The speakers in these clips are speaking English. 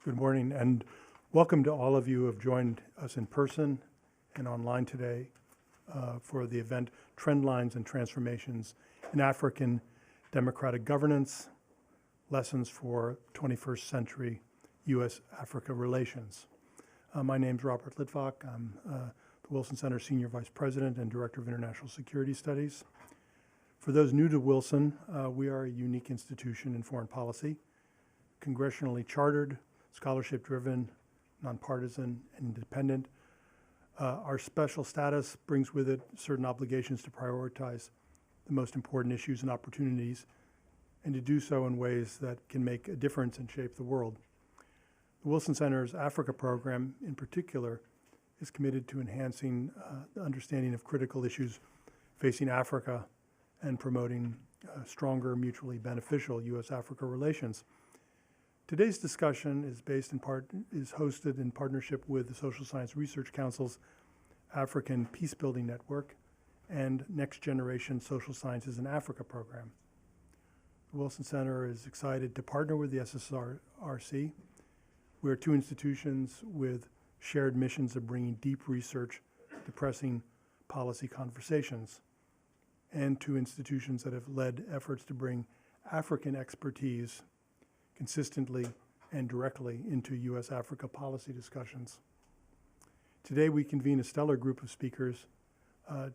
Good morning, and welcome to all of you who have joined us in person and online today for the event Trendlines and Transformations in African Democratic Governance, Lessons for 21st Century U.S.-Africa Relations. My name's Robert Litvak. I'm the Wilson Center Senior Vice President and Director of International Security Studies. For those new to Wilson, we are a unique institution in foreign policy, congressionally chartered, scholarship-driven, nonpartisan, and independent. Our special status brings with it certain obligations to prioritize the most important issues and opportunities, and to do so in ways that can make a difference and shape the world. The Wilson Center's Africa program, in particular, is committed to enhancing the understanding of critical issues facing Africa and promoting stronger, mutually beneficial U.S.-Africa relations. Today's discussion is hosted in partnership with the Social Science Research Council's African Peacebuilding Network and Next Generation Social Sciences in Africa program. The Wilson Center is excited to partner with the SSRC. We are two institutions with shared missions of bringing deep research to pressing policy conversations, and two institutions that have led efforts to bring African expertise consistently and directly into U.S.-Africa policy discussions. Today we convene a stellar group of speakers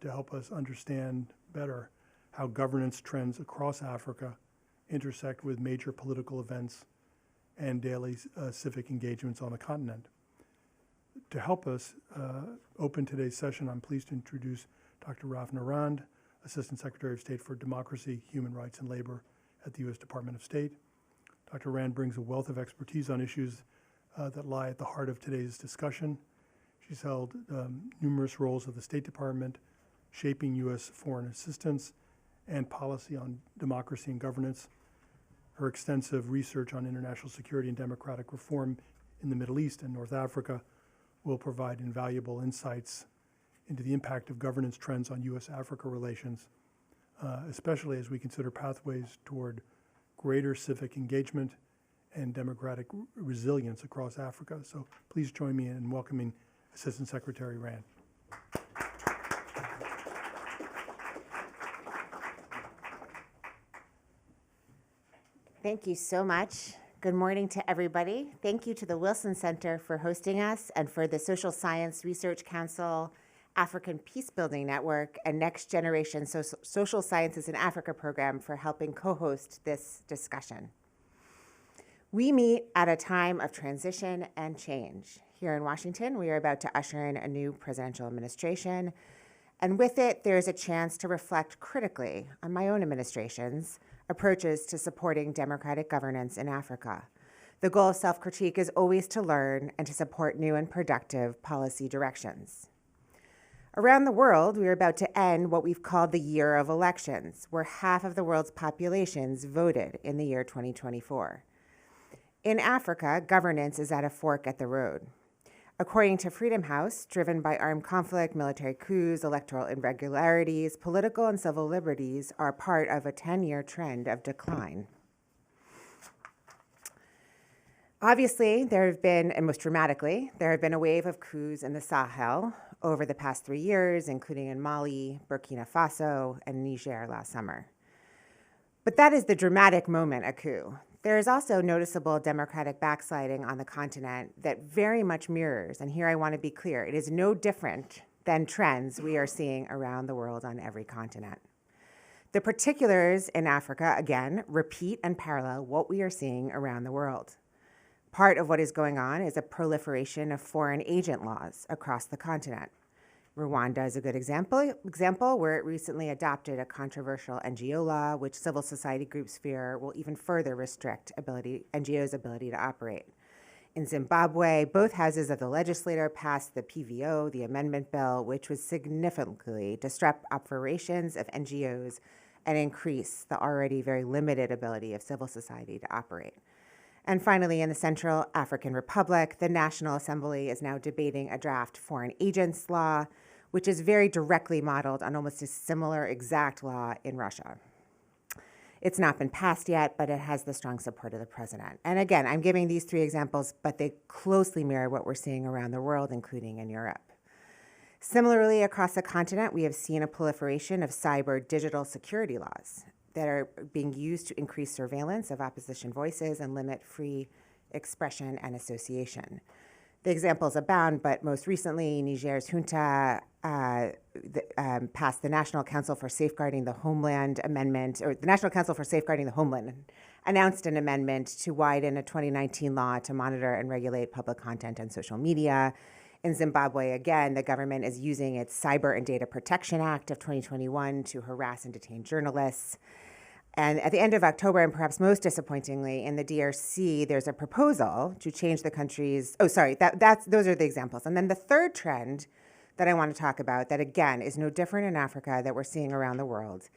to help us understand better how governance trends across Africa intersect with major political events and daily civic engagements on the continent. To help us open today's session, I'm pleased to introduce Dr. Ravna Rand, Assistant Secretary of State for Democracy, Human Rights, and Labor at the U.S. Department of State. Dr. Rand brings a wealth of expertise on issues that lie at the heart of today's discussion. She's held numerous roles at the State Department, shaping U.S. foreign assistance and policy on democracy and governance. Her extensive research on international security and democratic reform in the Middle East and North Africa will provide invaluable insights into the impact of governance trends on U.S.-Africa relations, especially as we consider pathways toward greater civic engagement and democratic resilience across Africa. So please join me in welcoming Assistant Secretary Rand. Thank you so much. Good morning to everybody. Thank you to the Wilson Center for hosting us and for the Social Science Research Council, African Peacebuilding Network, and Next Generation Social Sciences in Africa program for helping co-host this discussion. We meet at a time of transition and change. Here in Washington, we are about to usher in a new presidential administration, and with it, there is a chance to reflect critically on my own administration's approaches to supporting democratic governance in Africa. The goal of self-critique is always to learn and to support new and productive policy directions. Around the world, we are about to end what we've called the year of elections, where half of the world's populations voted in the year 2024. In Africa, governance is at a fork at the road. According to Freedom House, driven by armed conflict, military coups, electoral irregularities, political and civil liberties are part of a 10-year trend of decline. Obviously, there have been, and most dramatically, there have been a wave of coups in the Sahel over the past 3 years, including in Mali, Burkina Faso, and Niger last summer. But that is the dramatic moment, a coup. There is also noticeable democratic backsliding on the continent that very much mirrors, and here I want to be clear, it is no different than trends we are seeing around the world on every continent. The particulars in Africa, again, repeat and parallel what we are seeing around the world. Part of what is going on is a proliferation of foreign agent laws across the continent. Rwanda is a good example where it recently adopted a controversial NGO law, which civil society groups fear will even further restrict NGOs' ability to operate. In Zimbabwe, both houses of the legislature passed the PVO, the amendment bill, which would significantly disrupt operations of NGOs and increase the already very limited ability of civil society to operate. And finally, in the Central African Republic, the National Assembly is now debating a draft foreign agents law, which is very directly modeled on almost a similar exact law in Russia. It's not been passed yet, but it has the strong support of the president. And again, I'm giving these three examples, but they closely mirror what we're seeing around the world, including in Europe. Similarly, across the continent, we have seen a proliferation of cyber digital security laws that are being used to increase surveillance of opposition voices and limit free expression and association. The examples abound, but most recently, Niger's junta passed the National Council for Safeguarding the Homeland Amendment, or the National Council for Safeguarding the Homeland announced an amendment to widen a 2019 law to monitor and regulate public content on social media. In Zimbabwe, again, the government is using its Cyber and Data Protection Act of 2021 to harass and detain journalists. And at the end of October, and perhaps most disappointingly, in the DRC, there's a proposal to change the country's, those are the examples. And then the third trend that I want to talk about, that again is no different in Africa that we're seeing around the world,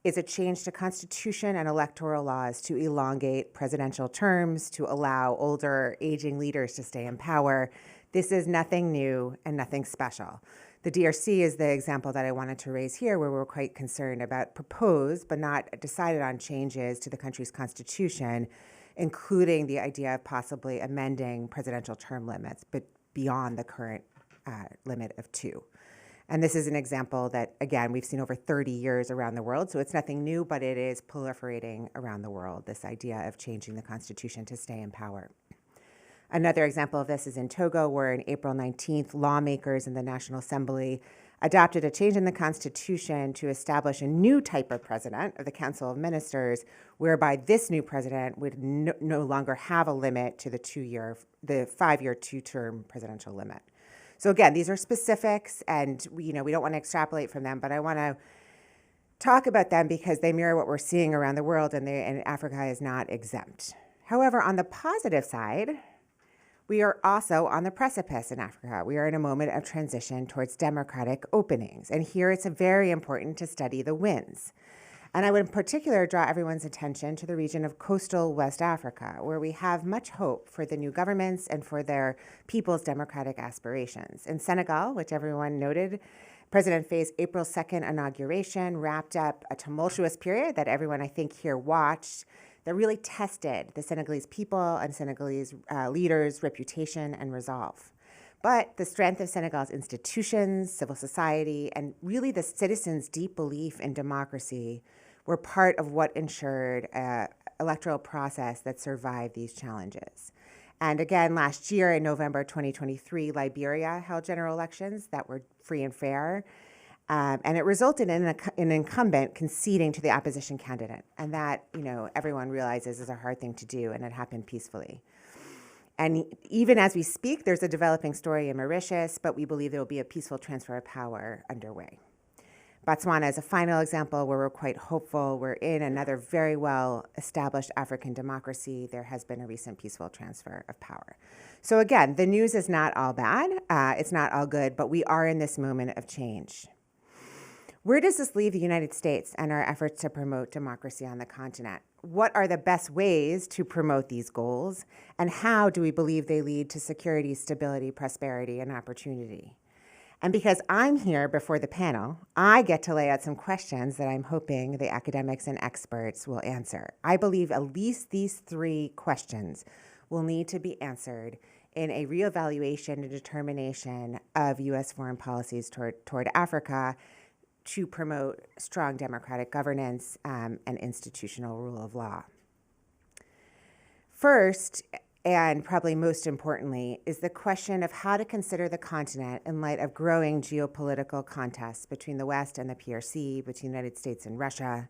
is a change to constitution and electoral laws to elongate presidential terms, to allow older, aging leaders to stay in power. This is nothing new and nothing special. The DRC is the example that I wanted to raise here, where we're quite concerned about proposed but not decided on changes to the country's constitution, including the idea of possibly amending presidential term limits, but beyond the current limit of 2. And this is an example that, again, we've seen over 30 years around the world, so it's nothing new, but it is proliferating around the world, this idea of changing the constitution to stay in power. Another example of this is in Togo, where on April 19th, lawmakers in the National Assembly adopted a change in the constitution to establish a new type of president of the Council of Ministers, whereby this new president would no longer have a limit to the 5-year, 2-term presidential limit. So again, these are specifics, and we don't want to extrapolate from them, but I want to talk about them because they mirror what we're seeing around the world, and Africa is not exempt. However, on the positive side, we are also on the precipice in Africa. We are in a moment of transition towards democratic openings. And here it's very important to study the wins. And I would in particular draw everyone's attention to the region of coastal West Africa, where we have much hope for the new governments and for their people's democratic aspirations. In Senegal, which everyone noted, President Faye's April 2nd inauguration wrapped up a tumultuous period that everyone, I think, here watched, that really tested the Senegalese people and Senegalese leaders' reputation and resolve. But the strength of Senegal's institutions, civil society, and really the citizens' deep belief in democracy were part of what ensured an electoral process that survived these challenges. And again, last year in November 2023, Liberia held general elections that were free and fair. And it resulted in an incumbent conceding to the opposition candidate. And that, everyone realizes is a hard thing to do, and it happened peacefully. And even as we speak, there's a developing story in Mauritius, but we believe there will be a peaceful transfer of power underway. Botswana is a final example where we're quite hopeful. We're in another very well-established African democracy. There has been a recent peaceful transfer of power. So again, the news is not all bad. It's not all good, but we are in this moment of change. Where does this leave the United States and our efforts to promote democracy on the continent? What are the best ways to promote these goals? And how do we believe they lead to security, stability, prosperity, and opportunity? And because I'm here before the panel, I get to lay out some questions that I'm hoping the academics and experts will answer. I believe at least these 3 questions will need to be answered in a reevaluation and determination of U.S. foreign policies toward Africa to promote strong democratic governance and institutional rule of law. First, and probably most importantly, is the question of how to consider the continent in light of growing geopolitical contests between the West and the PRC, between the United States and Russia.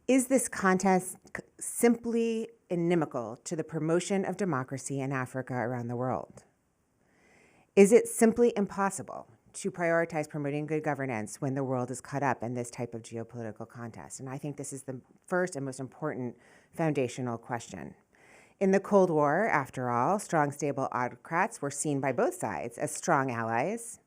Is this contest simply inimical to the promotion of democracy in Africa around the world? Is it simply impossible to prioritize promoting good governance when the world is caught up in this type of geopolitical contest? And I think this is the first and most important foundational question. In the Cold War, after all, strong, stable autocrats were seen by both sides as strong allies.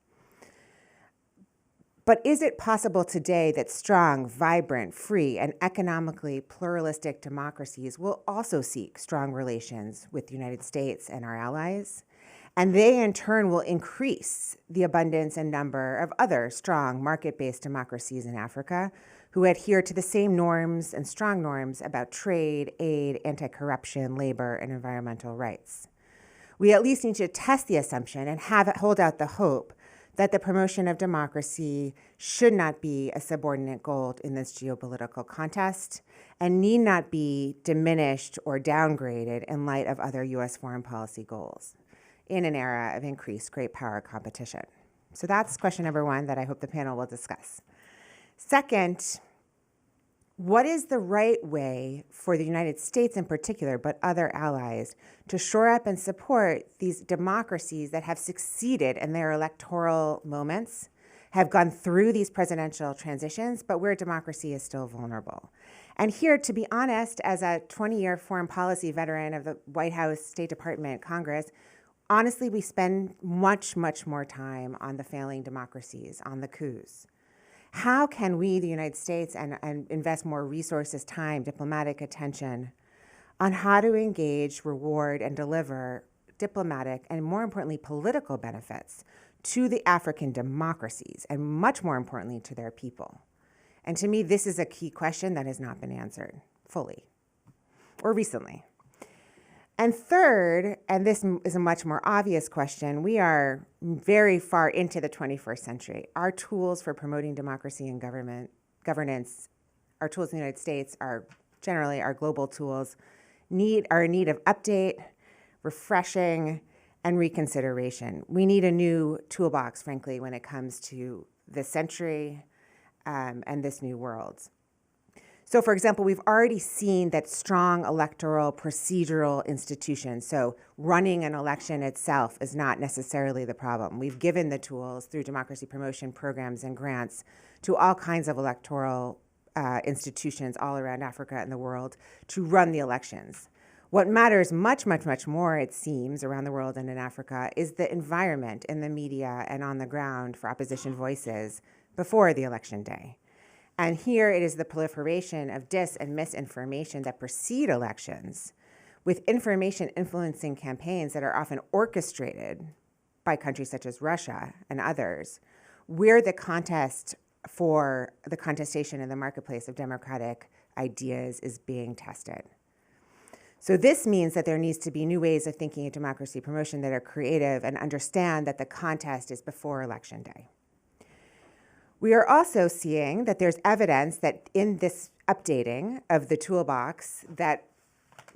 But is it possible today that strong, vibrant, free, and economically pluralistic democracies will also seek strong relations with the United States and our allies? And they, in turn, will increase the abundance and number of other strong market-based democracies in Africa who adhere to the same norms and strong norms about trade, aid, anti-corruption, labor, and environmental rights. We at least need to test the assumption and hold out the hope that the promotion of democracy should not be a subordinate goal in this geopolitical contest and need not be diminished or downgraded in light of other U.S. foreign policy goals in an era of increased great power competition. So that's question number one that I hope the panel will discuss. Second, what is the right way for the United States in particular, but other allies, to shore up and support these democracies that have succeeded in their electoral moments, have gone through these presidential transitions, but where democracy is still vulnerable? And here, to be honest, as a 20-year foreign policy veteran of the White House, State Department, Congress, honestly, we spend much, much more time on the failing democracies, on the coups. How can we, the United States, and invest more resources, time, diplomatic attention on how to engage, reward, and deliver diplomatic and, more importantly, political benefits to the African democracies, and much more importantly, to their people? And to me, this is a key question that has not been answered fully or recently. And third, and this is a much more obvious question, we are very far into the 21st century. Our tools for promoting democracy and governance, our tools in the United States are generally our global tools, are in need of update, refreshing, and reconsideration. We need a new toolbox, frankly, when it comes to this century and this new world. So, for example, we've already seen that strong electoral procedural institutions, so running an election itself is not necessarily the problem. We've given the tools through democracy promotion programs and grants to all kinds of electoral institutions all around Africa and the world to run the elections. What matters much, much, much more, it seems, around the world and in Africa is the environment in the media and on the ground for opposition voices before the election day. And here it is the proliferation of dis and misinformation that precede elections, with information influencing campaigns that are often orchestrated by countries such as Russia and others, where the contest for the contestation in the marketplace of democratic ideas is being tested. So this means that there needs to be new ways of thinking of democracy promotion that are creative and understand that the contest is before election day. We are also seeing that there's evidence that in this updating of the toolbox that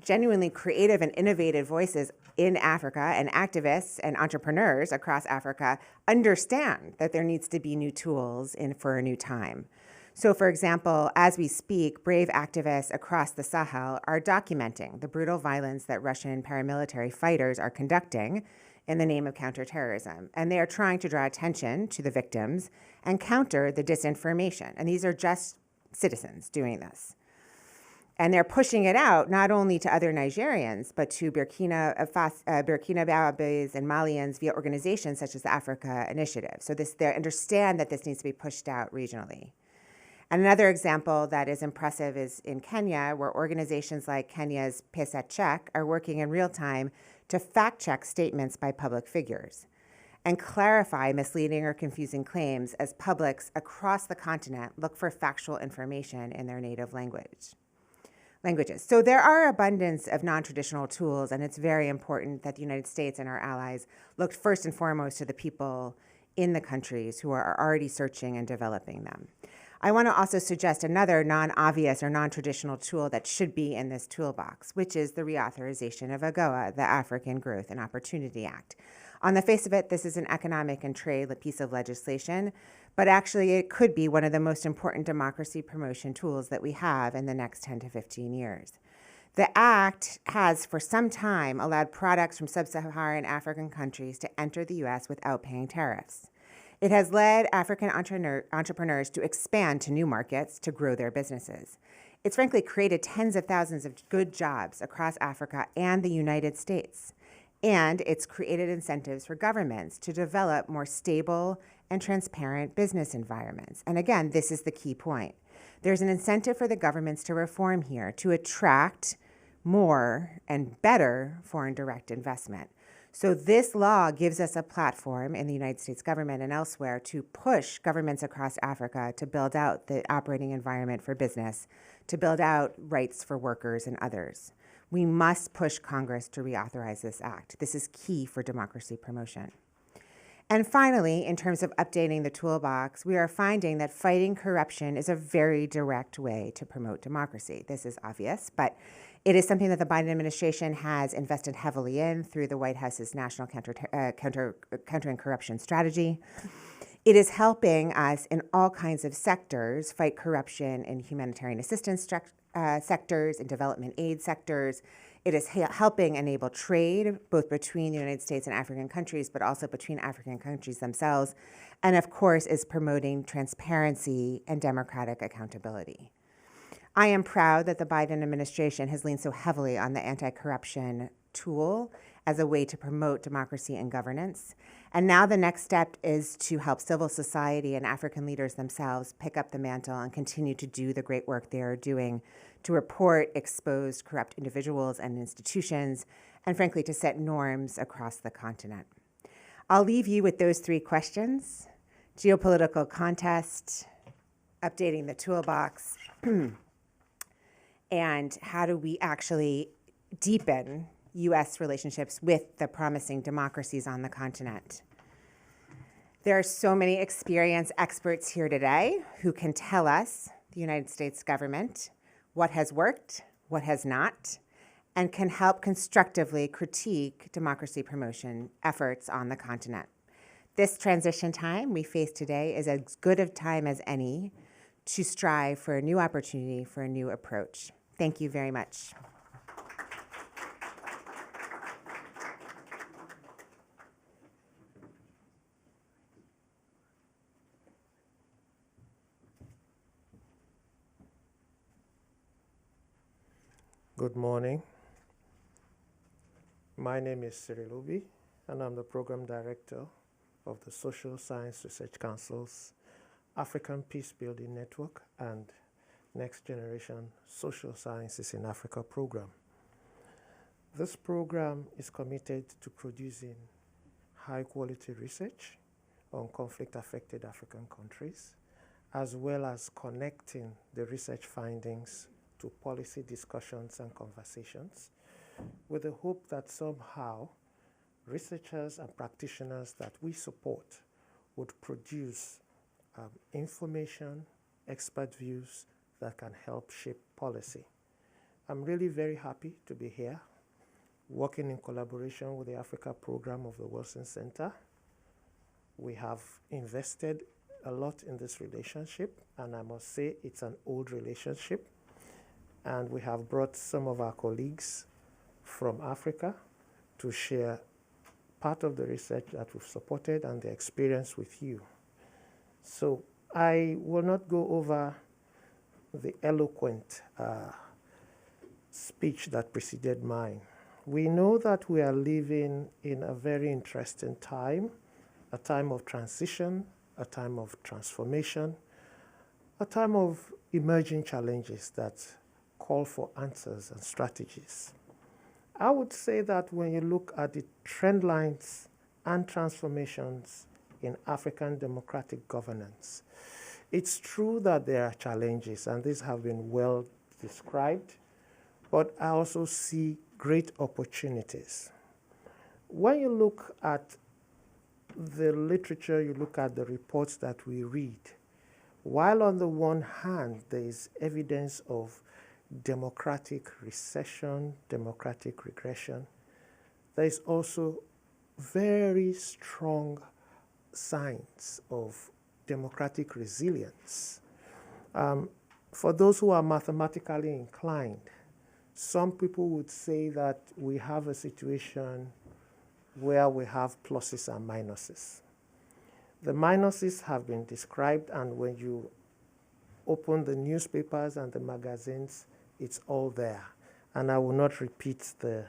genuinely creative and innovative voices in Africa and activists and entrepreneurs across Africa understand that there needs to be new tools for a new time. So, for example, as we speak, brave activists across the Sahel are documenting the brutal violence that Russian paramilitary fighters are conducting in the name of counterterrorism. And they are trying to draw attention to the victims and counter the disinformation. And these are just citizens doing this. And they're pushing it out not only to other Nigerians, but to Burkina Faso and Malians via organizations such as the Africa Initiative. So they understand that this needs to be pushed out regionally. And another example that is impressive is in Kenya, where organizations like Kenya's Pesa Check are working in real time to fact-check statements by public figures and clarify misleading or confusing claims as publics across the continent look for factual information in their native languages. So there are abundance of non-traditional tools, and it's very important that the United States and our allies look first and foremost to the people in the countries who are already searching and developing them. I want to also suggest another non-obvious or non-traditional tool that should be in this toolbox, which is the reauthorization of AGOA, the African Growth and Opportunity Act. On the face of it, this is an economic and trade piece of legislation, but actually it could be one of the most important democracy promotion tools that we have in the next 10 to 15 years. The act has for some time allowed products from sub-Saharan African countries to enter the U.S. without paying tariffs. It has led African entrepreneurs to expand to new markets to grow their businesses. It's frankly created tens of thousands of good jobs across Africa and the United States. And it's created incentives for governments to develop more stable and transparent business environments. And again, this is the key point. There's an incentive for the governments to reform here to attract more and better foreign direct investment. So this law gives us a platform in the United States government and elsewhere to push governments across Africa to build out the operating environment for business, to build out rights for workers and others. We must push Congress to reauthorize this act. This is key for democracy promotion. And finally, in terms of updating the toolbox, we are finding that fighting corruption is a very direct way to promote democracy. This is obvious, but it is something that the Biden administration has invested heavily in through the White House's National Countering Corruption Strategy. It is helping us in all kinds of sectors fight corruption in humanitarian assistance sectors, in development aid sectors. It is helping enable trade, both between the United States and African countries, but also between African countries themselves. And of course, is promoting transparency and democratic accountability. I am proud that the Biden administration has leaned so heavily on the anti-corruption tool as a way to promote democracy and governance. And now the next step is to help civil society and African leaders themselves pick up the mantle and continue to do the great work they are doing to report exposed corrupt individuals and institutions, and frankly, to set norms across the continent. I'll leave you with those three questions: geopolitical contest, updating the toolbox, and how do we actually deepen U.S. relationships with the promising democracies on the continent. There are so many experienced experts here today who can tell us, the United States government, what has worked, what has not, and can help constructively critique democracy promotion efforts on the continent. This transition time we face today is as good a time as any to strive for a new opportunity, for a new approach. Thank you very much. Good morning. My name is Cyril Obi, and I'm the Program Director of the Social Science Research Council's African Peacebuilding Network and Next Generation Social Sciences in Africa program. This program is committed to producing high-quality research on conflict-affected African countries, as well as connecting the research findings to policy discussions and conversations, with the hope that somehow researchers and practitioners that we support would produce information, expert views that can help shape policy. I'm really very happy to be here, working in collaboration with the Africa program of the Wilson Center. We have invested a lot in this relationship, and I must say it's an old relationship. And we have brought some of our colleagues from Africa to share part of the research that we've supported and the experience with you. So I will not go over the eloquent speech that preceded mine. We know that we are living in a very interesting time, a time of transition, a time of transformation, a time of emerging challenges that call for answers and strategies. I would say that when you look at the trend lines and transformations in African democratic governance, it's true that there are challenges, and these have been well described, but I also see great opportunities. When you look at the literature, you look at the reports that we read, while on the one hand there is evidence of democratic recession, democratic regression, there is also very strong signs of democratic resilience. For those who are mathematically inclined, some people would say that we have a situation where we have pluses and minuses. The minuses have been described, and when you open the newspapers and the magazines, it's all there. And I will not repeat the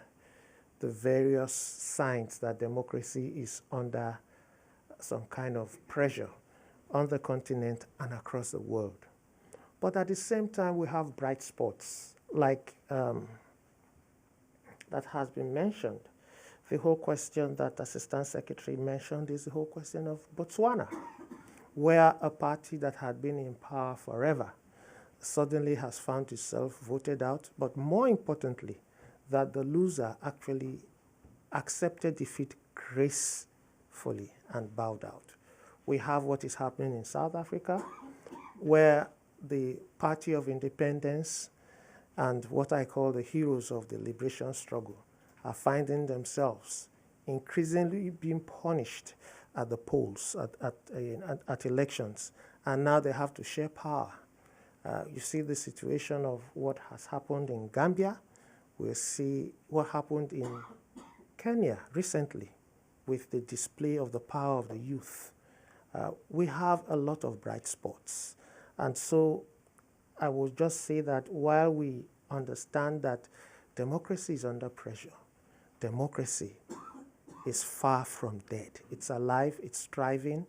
various signs that democracy is under some kind of pressure on the continent and across the world. But at the same time, we have bright spots, like that has been mentioned. The whole question that Assistant Secretary mentioned is the whole question of Botswana, where a party that had been in power forever suddenly has found itself voted out, but more importantly, that the loser actually accepted defeat gracefully and bowed out. We have what is happening in South Africa, where the Party of Independence and what I call the heroes of the liberation struggle are finding themselves increasingly being punished at the polls, at elections, and now they have to share power. You see the situation of what has happened in Gambia. We see what happened in Kenya recently with the display of the power of the youth. We have a lot of bright spots. And so I will just say that while we understand that democracy is under pressure, democracy is far from dead. It's alive, it's thriving.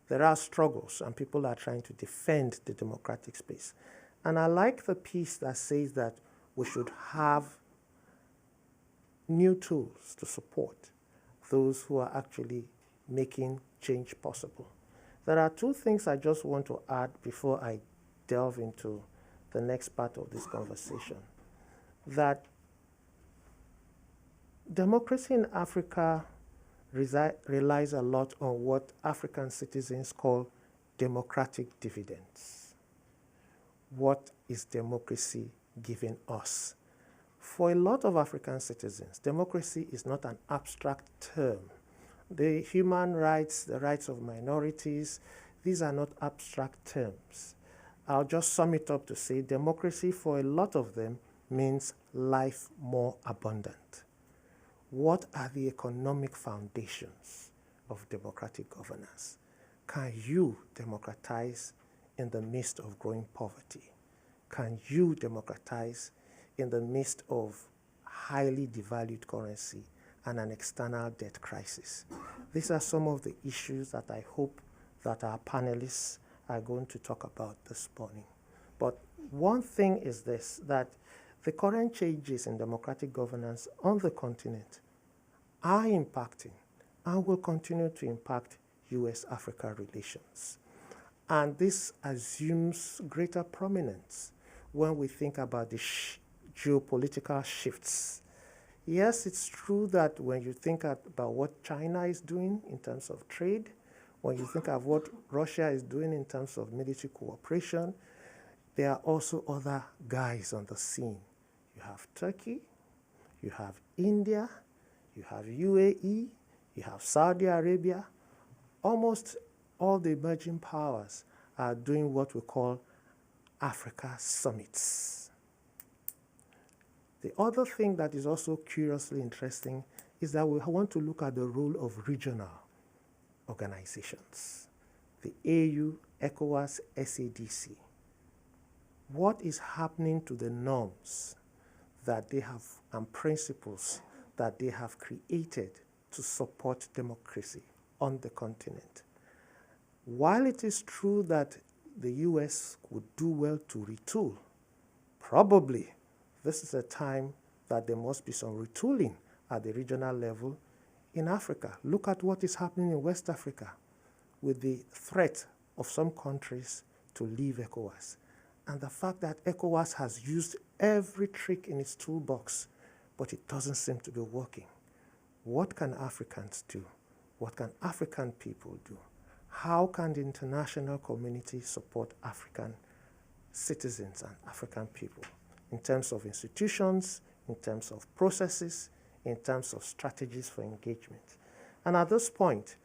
There are struggles, and people are trying to defend the democratic space. And I like the piece that says that we should have new tools to support those who are actually making change possible. There are two things I just want to add before I delve into the next part of this conversation. That democracy in Africa relies a lot on what African citizens call democratic dividends. What is democracy giving us? For a lot of African citizens, democracy is not an abstract term. The human rights, the rights of minorities, these are not abstract terms. I'll just sum it up to say democracy for a lot of them means life more abundant. What are the economic foundations of democratic governance? Can you democratize in the midst of growing poverty? Can you democratize in the midst of highly devalued currency and an external debt crisis? These are some of the issues that I hope that our panelists are going to talk about this morning. But one thing is this, that the current changes in democratic governance on the continent are impacting and will continue to impact US-Africa relations. And this assumes greater prominence when we think about the geopolitical shifts. Yes, it's true that when you think about what China is doing in terms of trade, when you think of what Russia is doing in terms of military cooperation, there are also other guys on the scene. You have Turkey, you have India, you have UAE, you have Saudi Arabia. Almost all the emerging powers are doing what we call Africa summits. The other thing that is also curiously interesting is that we want to look at the role of regional organizations, the AU, ECOWAS, SADC. What is happening to the norms that they have and principles that they have created to support democracy on the continent? While it is true that the US would do well to retool, probably this is a time that there must be some retooling at the regional level in Africa. Look at what is happening in West Africa with the threat of some countries to leave ECOWAS, and the fact that ECOWAS has used every trick in its toolbox, but it doesn't seem to be working. What can Africans do? What can African people do? How can the international community support African citizens and African people in terms of institutions, in terms of processes, in terms of strategies for engagement? And at this point,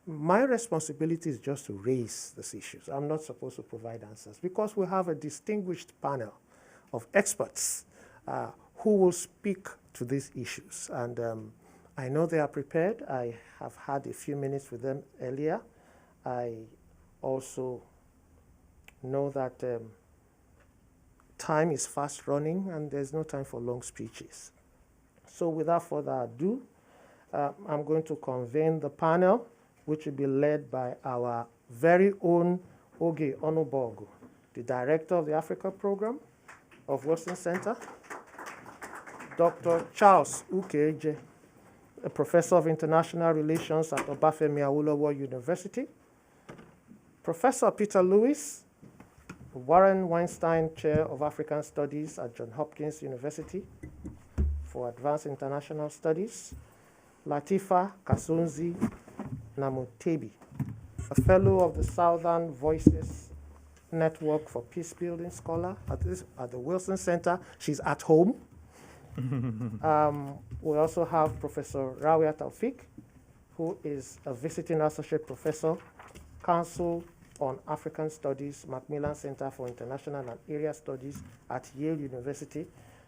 my responsibility is just to raise these issues. I'm not supposed to provide answers because we have a distinguished panel of experts who will speak to these issues. And I know they are prepared. I have had a few minutes with them earlier. I also know that time is fast running and there's no time for long speeches. So without further ado, I'm going to convene the panel, which will be led by our very own Oge Onubogu, the Director of the Africa Program of Wilson Center, Dr. Charles Ukeje, a professor of international relations at Obafemi Awolowo University. Professor Peter Lewis, Warren Weinstein Chair of African Studies at Johns Hopkins University for Advanced International Studies. Latifa Kasunzi Namutebi, a fellow of the Southern Voices Network for Peacebuilding scholar at the Wilson Center. She's at home. We also have Professor Rawia Taufik, who is a visiting associate professor, Council on African Studies, Macmillan Center for International and Area Studies at Yale University,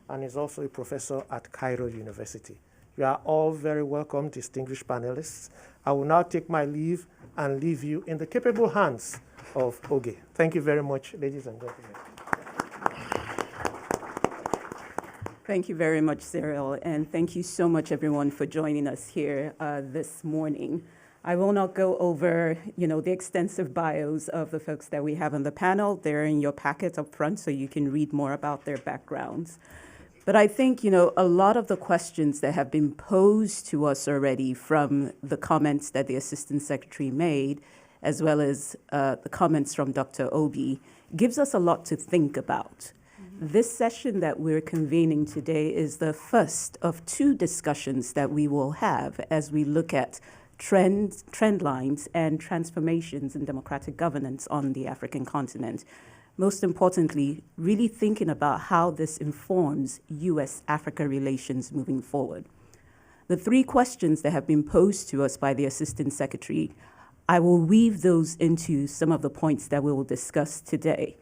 and is also a professor at Cairo University. You are all very welcome, distinguished panelists. I will now take my leave and leave you in the capable hands of Oge. Thank you very much, ladies and gentlemen. Thank you very much, Cyril, and thank you so much, everyone, for joining us here this morning. I will not go over, the extensive bios of the folks that we have on the panel. They're in your packet up front, so you can read more about their backgrounds. But I think, a lot of the questions that have been posed to us already from the comments that the Assistant Secretary made, as well as the comments from Dr. Obi, gives us a lot to think about. This session that we're convening today is the first of two discussions that we will have as we look at trend lines and transformations in democratic governance on the African continent. Most importantly, really thinking about how this informs U.S.-Africa relations moving forward. The three questions that have been posed to us by the Assistant Secretary, I will weave those into some of the points that we will discuss today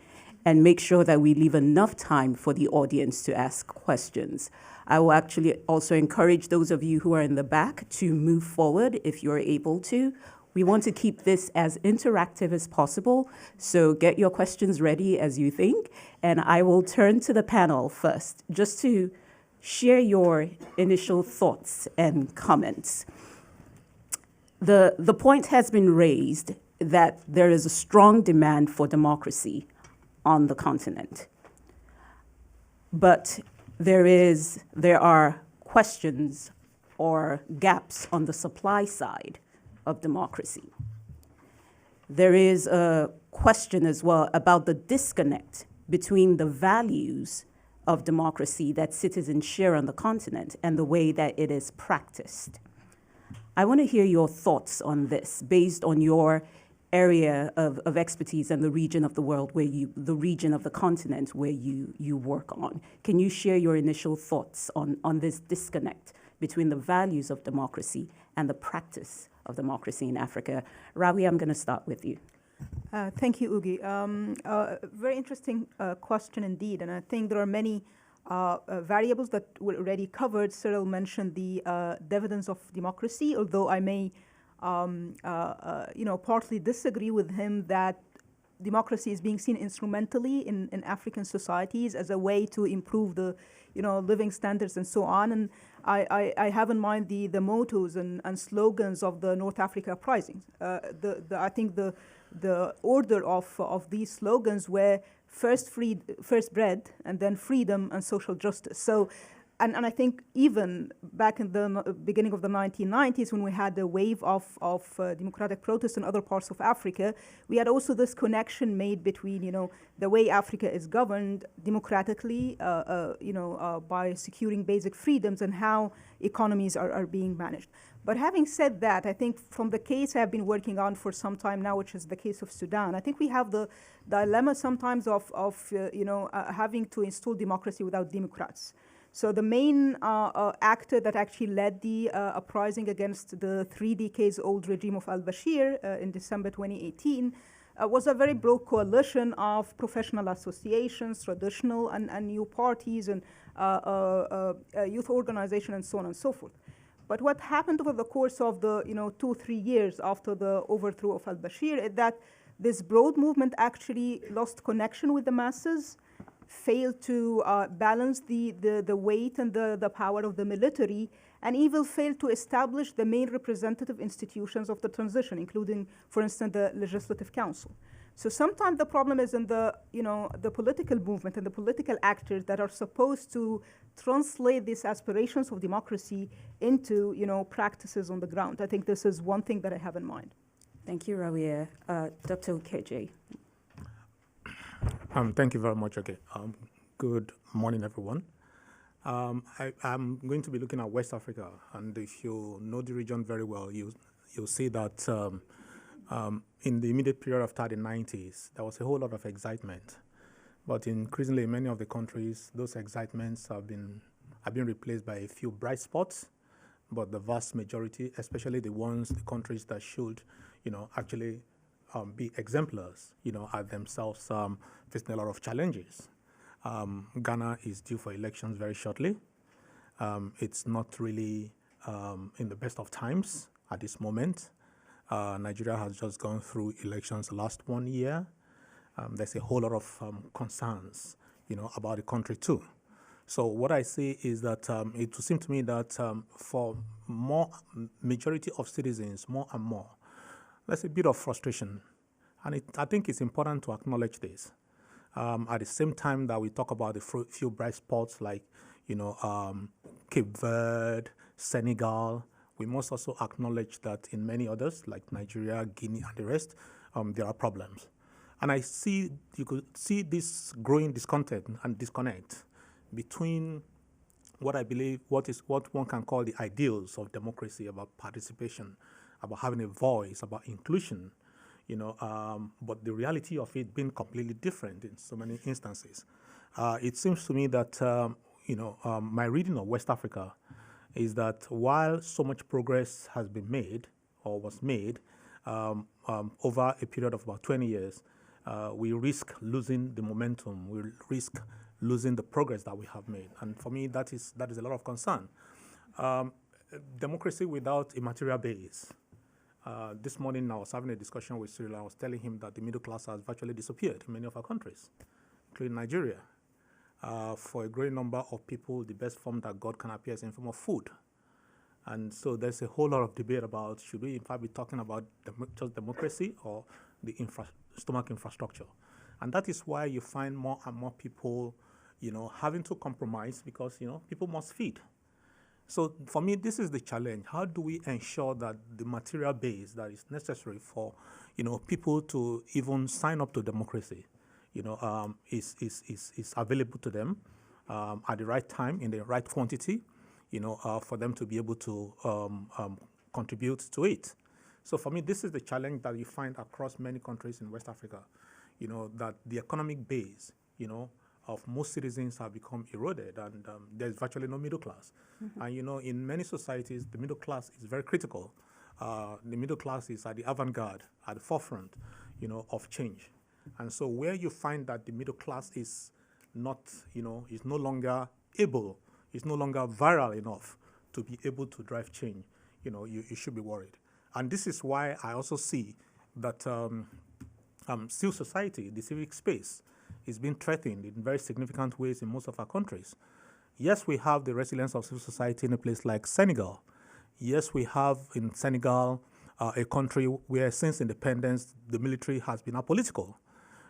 and make sure that we leave enough time for the audience to ask questions. I will actually also encourage those of you who are in the back to move forward if you're able to. We want to keep this as interactive as possible, so get your questions ready as you think. And I will turn to the panel first, just to share your initial thoughts and comments. The point has been raised that there is a strong demand for democracy on the continent. But there are questions or gaps on the supply side of democracy. There is a question as well about the disconnect between the values of democracy that citizens share on the continent and the way that it is practiced. I want to hear your thoughts on this based on your area of expertise and the region of the world the region of the continent where you work on. Can you share your initial thoughts on this disconnect between the values of democracy and the practice of democracy in Africa? Rawi, I'm going to start with you. Thank you, Ugi. Very interesting question indeed, and I think there are many variables that were already covered. Cyril mentioned the dividends of democracy, although I may partly disagree with him that democracy is being seen instrumentally in African societies as a way to improve the living standards and so on. And I have in mind the mottos and slogans of the North Africa uprisings. I think the order of these slogans were first bread, and then freedom and social justice. So. And I think even back in the beginning of the 1990s, when we had a wave of democratic protests in other parts of Africa, we had also this connection made between, the way Africa is governed democratically, by securing basic freedoms and how economies are being managed. But having said that, I think from the case I've been working on for some time now, which is the case of Sudan, I think we have the dilemma sometimes of having to install democracy without democrats. So the main actor that actually led the uprising against the 3 decades old regime of al-Bashir in December 2018 was a very broad coalition of professional associations, traditional and new parties, and youth organizations, and so on and so forth. But what happened over the course of the 2-3 years after the overthrow of al-Bashir is that this broad movement actually lost connection with the masses, failed to balance the weight and the power of the military, and even failed to establish the main representative institutions of the transition, including, for instance, the Legislative Council. So sometimes the problem is in the, the political movement and the political actors that are supposed to translate these aspirations of democracy into, practices on the ground. I think this is one thing that I have in mind. Thank you, Rawia. Dr. Ukeje. Thank you very much. Okay. Good morning, everyone. I'm going to be looking at West Africa, and if you know the region very well, you'll see that in the immediate period after the 90s, there was a whole lot of excitement. But increasingly, in many of the countries, those excitements have been replaced by a few bright spots. But the vast majority, especially the countries that should, actually be exemplars, are themselves facing a lot of challenges. Ghana is due for elections very shortly. It's not really in the best of times at this moment. Nigeria has just gone through elections last 1 year. There's a whole lot of concerns, about the country too. So what I see is that it would seem to me that for majority of citizens, more and more, there's a bit of frustration. And I think it's important to acknowledge this. At the same time that we talk about the few bright spots like, Cape Verde, Senegal, we must also acknowledge that in many others, like Nigeria, Guinea, and the rest, there are problems. And you could see this growing discontent and disconnect between what I believe, what one can call the ideals of democracy, about participation, about having a voice, about inclusion, but the reality of it being completely different in so many instances. It seems to me that, my reading of West Africa is that while so much progress has been made or was made over a period of about 20 years, we risk losing the momentum. We risk losing the progress that we have made. And for me, that is a lot of concern. Democracy without a material base. This morning, I was having a discussion with Cyril. I was telling him that the middle class has virtually disappeared in many of our countries, including Nigeria. For a great number of people, the best form that God can appear is in the form of food. And so there's a whole lot of debate about, should we in fact be talking about just democracy or the stomach infrastructure? And that is why you find more and more people, having to compromise because, people must feed. So for me, this is the challenge. How do we ensure that the material base that is necessary for, people to even sign up to democracy, is available to them at the right time, in the right quantity, for them to be able to contribute to it. So for me, this is the challenge that you find across many countries in West Africa, that the economic base, of most citizens have become eroded, and there's virtually no middle class. Mm-hmm. And in many societies, the middle class is very critical. The middle class is at the avant-garde, at the forefront, of change. And so where you find that the middle class is not, is no longer able, is no longer viral enough to be able to drive change, you should be worried. And this is why I also see that civil society, the civic space, is being threatened in very significant ways in most of our countries. Yes, we have the resilience of civil society in a place like Senegal. Yes, we have in Senegal a country where since independence, the military has been apolitical.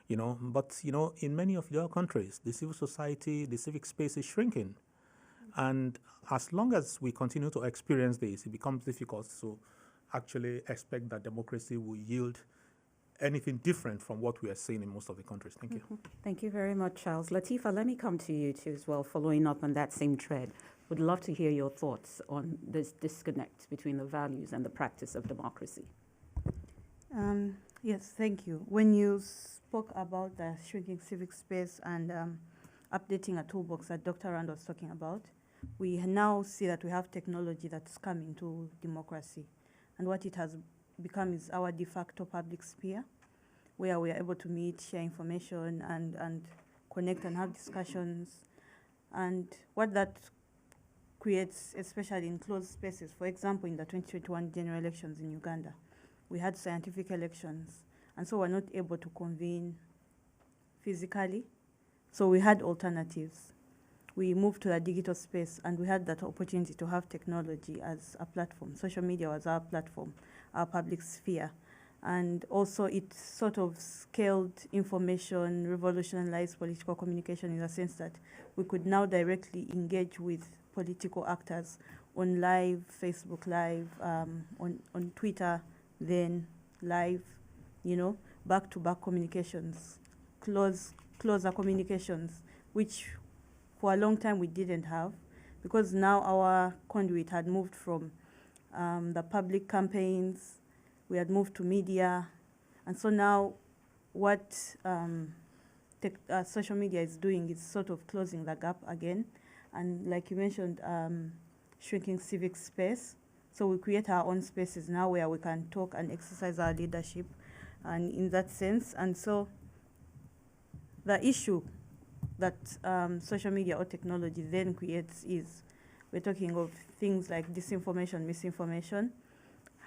But in many of the other countries, the civil society, the civic space is shrinking. And as long as we continue to experience this, it becomes difficult to actually expect that democracy will yield anything different from what we are seeing in most of the countries. Thank you. Thank you very much, Charles. Latifa, let me come to you too as well, following up on that same thread. Would love to hear your thoughts on this disconnect between the values and the practice of democracy. Yes, thank you. When you spoke about the shrinking civic space and updating a toolbox that Dr. Rand was talking about, we now see that we have technology that's coming to democracy. And what it has become is our de facto public sphere, where we are able to meet, share information, and connect and have discussions. And what that creates, especially in closed spaces, for example, in the 2021 general elections in Uganda, we had scientific elections, and so we're not able to convene physically. So we had alternatives. We moved to a digital space, and we had that opportunity to have technology as a platform. Social media was our platform, our public sphere. And also it sort of scaled information, revolutionized political communication in the sense that we could now directly engage with political actors on live, Facebook Live, on Twitter, then live, back-to-back communications, closer communications, which for a long time we didn't have, because now our conduit had moved from the public campaigns, we had moved to media, and so now what social media is doing is sort of closing the gap again, and like you mentioned, shrinking civic space. So we create our own spaces now where we can talk and exercise our leadership, and in that sense, and so the issue that social media or technology then creates is, we're talking of things like disinformation, misinformation.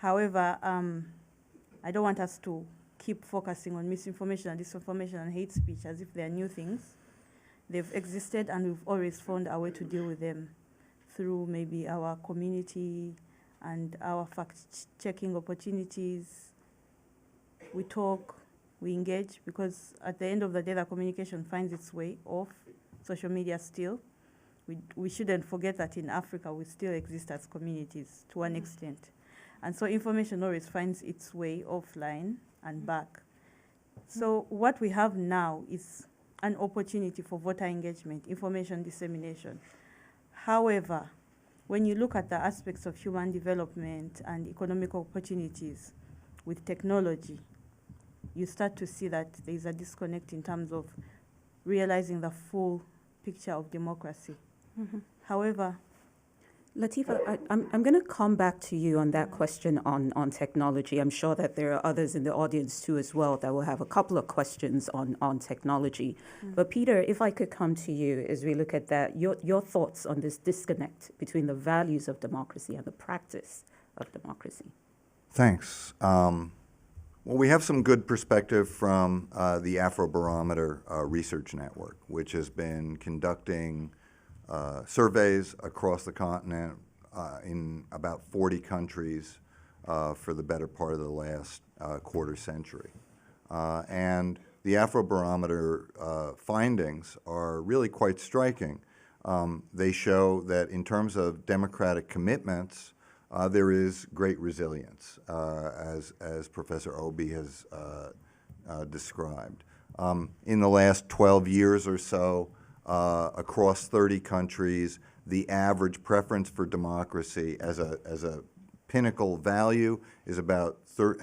However, I don't want us to keep focusing on misinformation and disinformation and hate speech as if they're new things. They've existed and we've always found a way to deal with them through maybe our community and our fact-checking opportunities. We talk, we engage, because at the end of the day, the communication finds its way off social media still. We shouldn't forget that in Africa, we still exist as communities to one extent. And so information always finds its way offline and back. So what we have now is an opportunity for voter engagement, information dissemination. However, when you look at the aspects of human development and economic opportunities with technology, you start to see that there is a disconnect in terms of realizing the full picture of democracy. However, Latifa, I'm going to come back to you on that question on technology. I'm sure that there are others in the audience too as well that will have a couple of questions on technology. But Peter, if I could come to you as we look at that, your thoughts on this disconnect between the values of democracy and the practice of democracy. Thanks. Well, we have some good perspective from the Afrobarometer Research Network, which has been conducting surveys across the continent in about 40 countries for the better part of the last quarter century. And the Afrobarometer findings are really quite striking. They show that in terms of democratic commitments, there is great resilience, as Professor Obi has described. In the last 12 years or so, across 30 countries, the average preference for democracy as a pinnacle value is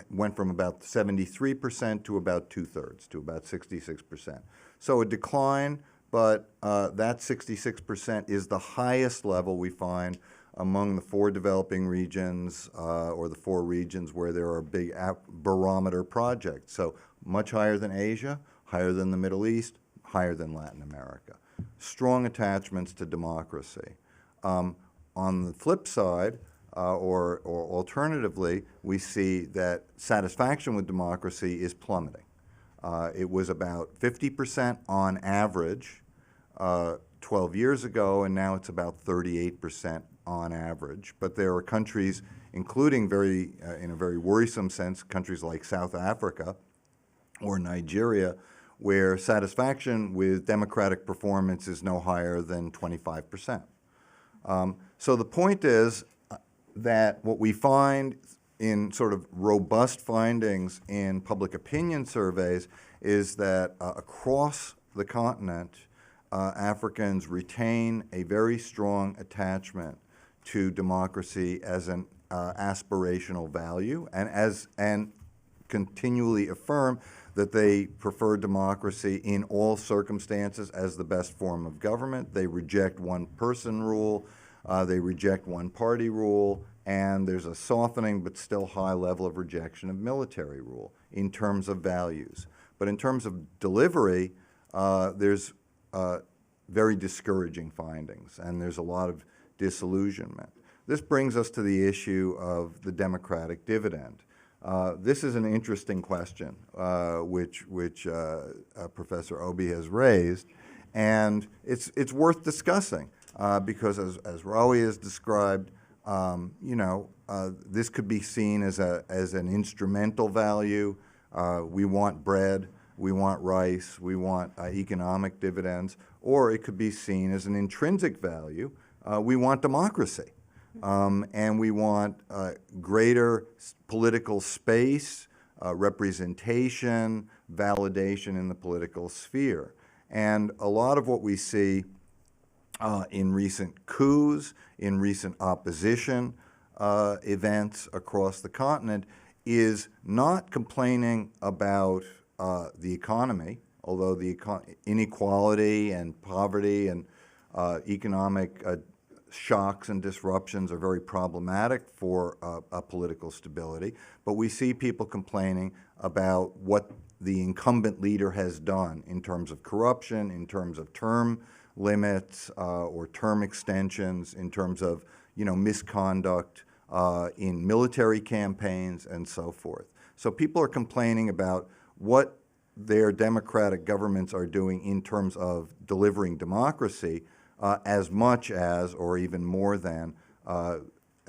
went from about 73% to about 2/3, to about 66%. So a decline, but that 66% is the highest level we find among the 4 developing regions, or the 4 regions where there are big barometer projects. So much higher than Asia, higher than the Middle East, higher than Latin America. Strong attachments to democracy. On the flip side, or alternatively, we see that satisfaction with democracy is plummeting. It was about 50% on average 12 years ago, and now it's about 38% on average. But there are countries, including in a very worrisome sense, countries like South Africa or Nigeria, where satisfaction with democratic performance is no higher than 25%. So the point is that what we find in sort of robust findings in public opinion surveys is that across the continent, Africans retain a very strong attachment to democracy as an aspirational value, and continually affirm that they prefer democracy in all circumstances as the best form of government. They reject one-person rule, they reject one-party rule, and there's a softening but still high level of rejection of military rule in terms of values. But in terms of delivery, there's very discouraging findings, and there's a lot of disillusionment. This brings us to the issue of the democratic dividend. This is an interesting question, which Professor Obi has raised, and it's worth discussing because, as Rawi has described, This could be seen as an instrumental value. We want bread, we want rice, we want economic dividends, or it could be seen as an intrinsic value. We want democracy, and we want greater political space, representation, validation in the political sphere. And a lot of what we see in recent coups, in recent opposition events across the continent is not complaining about the economy, although the inequality and poverty and economic shocks and disruptions are very problematic for political stability. But we see people complaining about what the incumbent leader has done in terms of corruption, in terms of term limits or term extensions, in terms of misconduct in military campaigns and so forth. So people are complaining about what their democratic governments are doing in terms of delivering democracy as much as, or even more than, a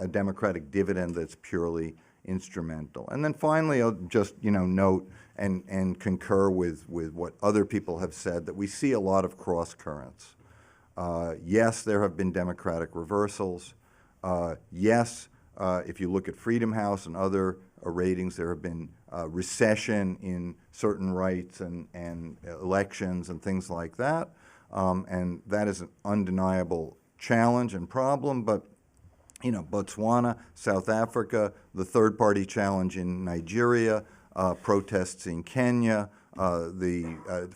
democratic dividend that's purely instrumental. And then finally, I'll just note and concur with what other people have said, that we see a lot of cross currents. Yes, there have been democratic reversals. Yes, if you look at Freedom House and other ratings, there have been recession in certain rights and elections and things like that. And that is an undeniable challenge and problem. But Botswana, South Africa, the third-party challenge in Nigeria, protests in Kenya,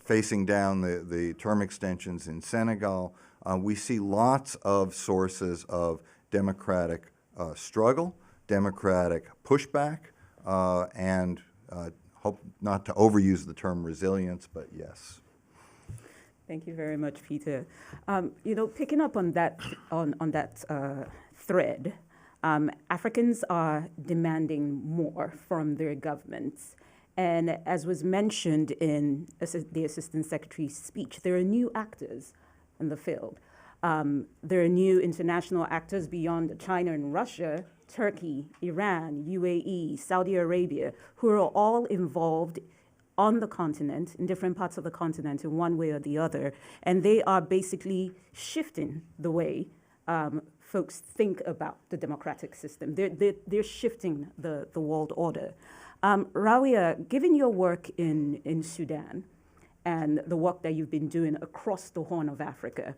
facing down the term extensions in Senegal. We see lots of sources of democratic struggle, democratic pushback, and hope not to overuse the term resilience, but yes. Thank you very much, Peter. Picking up on that thread, Africans are demanding more from their governments. And as was mentioned in the Assistant Secretary's speech, there are new actors in the field. There are new international actors beyond China and Russia, Turkey, Iran, UAE, Saudi Arabia, who are all involved on the continent, in different parts of the continent in one way or the other. And they are basically shifting the way folks think about the democratic system. They're shifting the world order. Rawia, given your work in Sudan and the work that you've been doing across the Horn of Africa,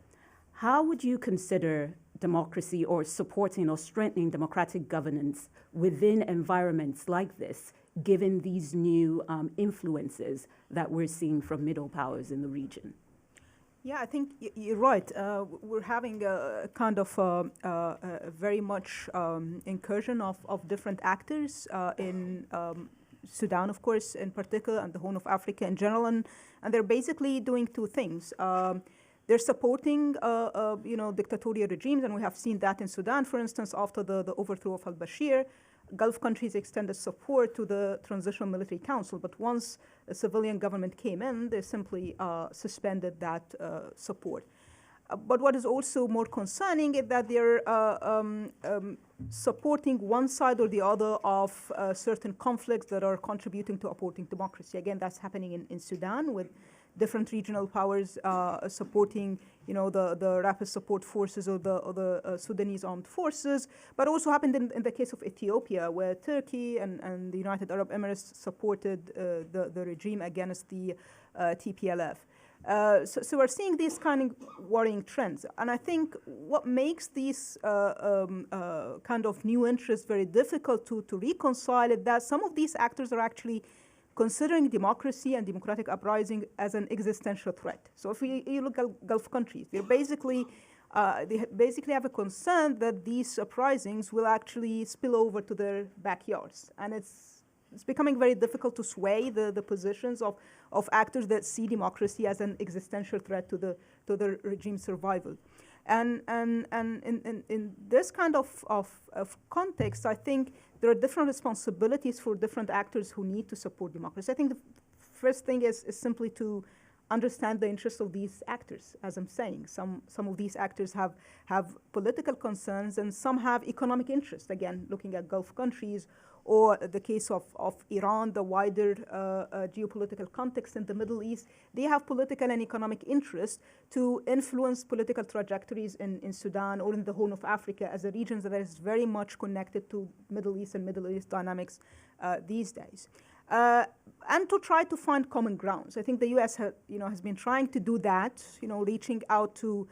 how would you consider democracy or supporting or strengthening democratic governance within environments like this, given these new influences that we're seeing from middle powers in the region? Yeah, I think you're right. We're having a kind of a very much incursion of different actors in Sudan, of course, in particular, and the Horn of Africa in general, and they're basically doing two things. They're supporting, dictatorial regimes, and we have seen that in Sudan, for instance, after the overthrow of al-Bashir. Gulf countries extended support to the Transitional Military Council, but once a civilian government came in, they simply suspended that support. But what is also more concerning is that they're supporting one side or the other of certain conflicts that are contributing to upholding democracy. Again, that's happening in Sudan with different regional powers supporting, the rapid support forces or the Sudanese armed forces, but also happened in the case of Ethiopia, where Turkey and the United Arab Emirates supported the regime against the TPLF. So we're seeing these kind of worrying trends. And I think what makes these kind of new interests very difficult to reconcile is that some of these actors are actually considering democracy and democratic uprising as an existential threat. So if you look at Gulf countries, they basically have a concern that these uprisings will actually spill over to their backyards. And it's becoming very difficult to sway the positions of actors that see democracy as an existential threat to the regime's survival. And in this kind of context, I think there are different responsibilities for different actors who need to support democracy. I think the first thing is simply to understand the interests of these actors. As I'm saying, some of these actors have political concerns, and some have economic interest. Again, looking at Gulf countries, or the case of Iran, the wider geopolitical context in the Middle East, they have political and economic interest to influence political trajectories in Sudan or in the Horn of Africa as a region that is very much connected to Middle East and Middle East dynamics these days. And to try to find common grounds. I think the U.S. has been trying to do that, reaching out to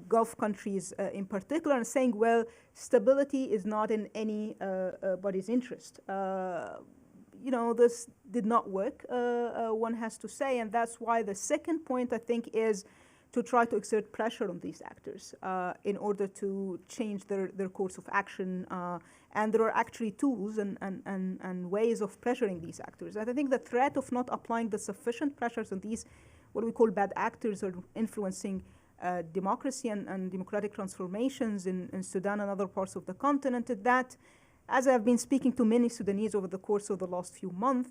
Gulf countries in particular, and saying, well, stability is not in anybody's interest. This did not work, one has to say, and that's why the second point, I think, is to try to exert pressure on these actors in order to change their course of action. And there are actually tools and ways of pressuring these actors. And I think the threat of not applying the sufficient pressures on these, what we call bad actors, or influencing democracy and democratic transformations in Sudan and other parts of the continent, is that, as I've been speaking to many Sudanese over the course of the last few months,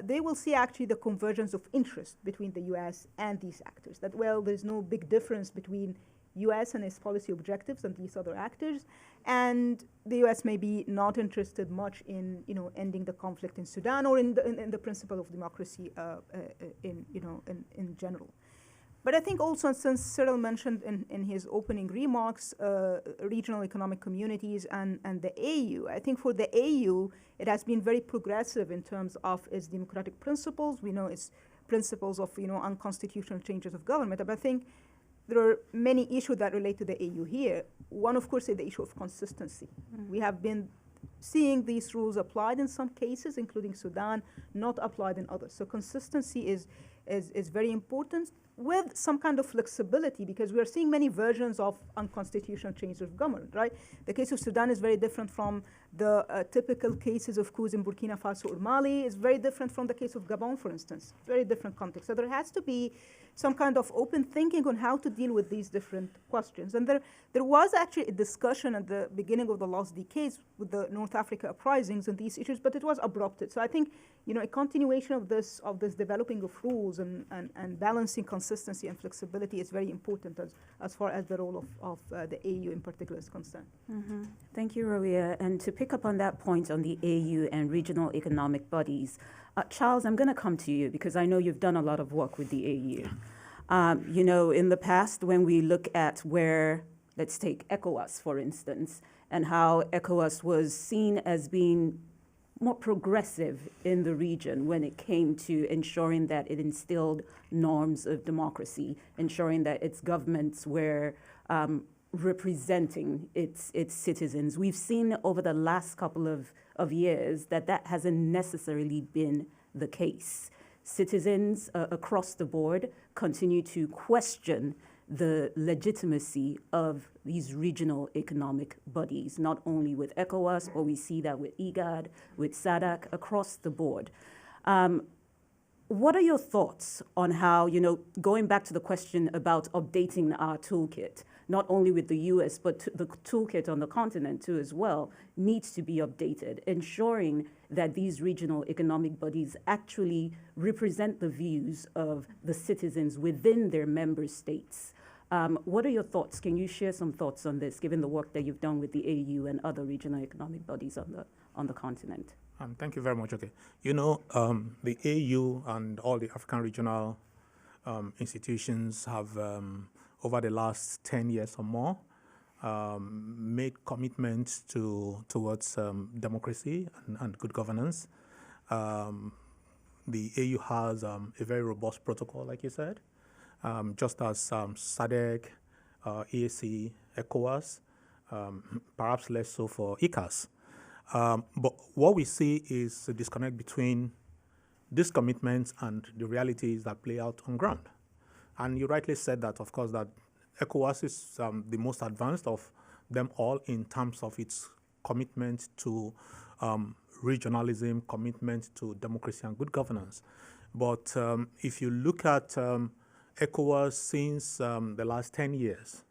they will see actually the convergence of interest between the U.S. and these actors. That, well, there's no big difference between U.S. and its policy objectives and these other actors, and the U.S. may be not interested much in, ending the conflict in Sudan or in the principle of democracy in general. But I think also, since Cyril mentioned in his opening remarks, regional economic communities and the AU, I think for the AU, it has been very progressive in terms of its democratic principles. We know its principles of, unconstitutional changes of government. But I think there are many issues that relate to the AU here. One, of course, is the issue of consistency. Mm-hmm. We have been seeing these rules applied in some cases, including Sudan, not applied in others. So consistency is very important, with some kind of flexibility, because we are seeing many versions of unconstitutional change of government, right? The case of Sudan is very different from the typical cases of coups in Burkina Faso or Mali. It's very different from the case of Gabon, for instance. Very different context. So there has to be some kind of open thinking on how to deal with these different questions. And there was actually a discussion at the beginning of the last decades with the North Africa uprisings and these issues, but it was abrupted. So I think, a continuation of this developing of rules and balancing consistency and flexibility is very important as far as the role of the AU in particular is concerned. Mm-hmm. Thank you, Rawia. And to pick up on that point on the AU and regional economic bodies, Charles, I'm going to come to you because I know you've done a lot of work with the AU. In the past, when we look at where, let's take ECOWAS, for instance, and how ECOWAS was seen as being more progressive in the region when it came to ensuring that it instilled norms of democracy, ensuring that its governments were representing its citizens. We've seen over the last couple of years that hasn't necessarily been the case. Citizens across the board continue to question the legitimacy of these regional economic bodies, not only with ECOWAS, but we see that with IGAD, with SADC, across the board. What are your thoughts on how, going back to the question about updating our toolkit, not only with the US, but the toolkit on the continent too as well, needs to be updated, ensuring that these regional economic bodies actually represent the views of the citizens within their member states. What are your thoughts? Can you share some thoughts on this, given the work that you've done with the AU and other regional economic bodies on the continent? Thank you very much. Okay. The AU and all the African regional institutions have, over the last 10 years or more, made commitments towards democracy and good governance. The AU has a very robust protocol, like you said, just as SADC, EAC, ECOWAS, perhaps less so for ICAS. But what we see is a disconnect between these commitments and the realities that play out on ground. And you rightly said that, of course, that ECOWAS is the most advanced of them all in terms of its commitment to regionalism, commitment to democracy and good governance. But if you look at ECOWAS since the last 10 years,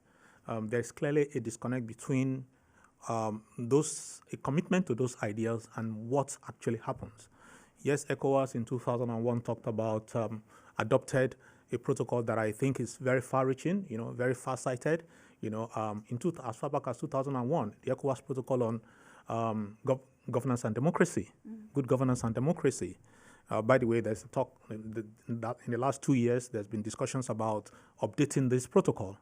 there's clearly a disconnect between a commitment to those ideas and what actually happens. Yes, ECOWAS in 2001 adopted a protocol that I think is very far-reaching, very far-sighted. As far back as 2001, the ECOWAS protocol on governance and democracy, good governance and democracy. By the way, there's a talk that in the last 2 years, there's been discussions about updating this protocol.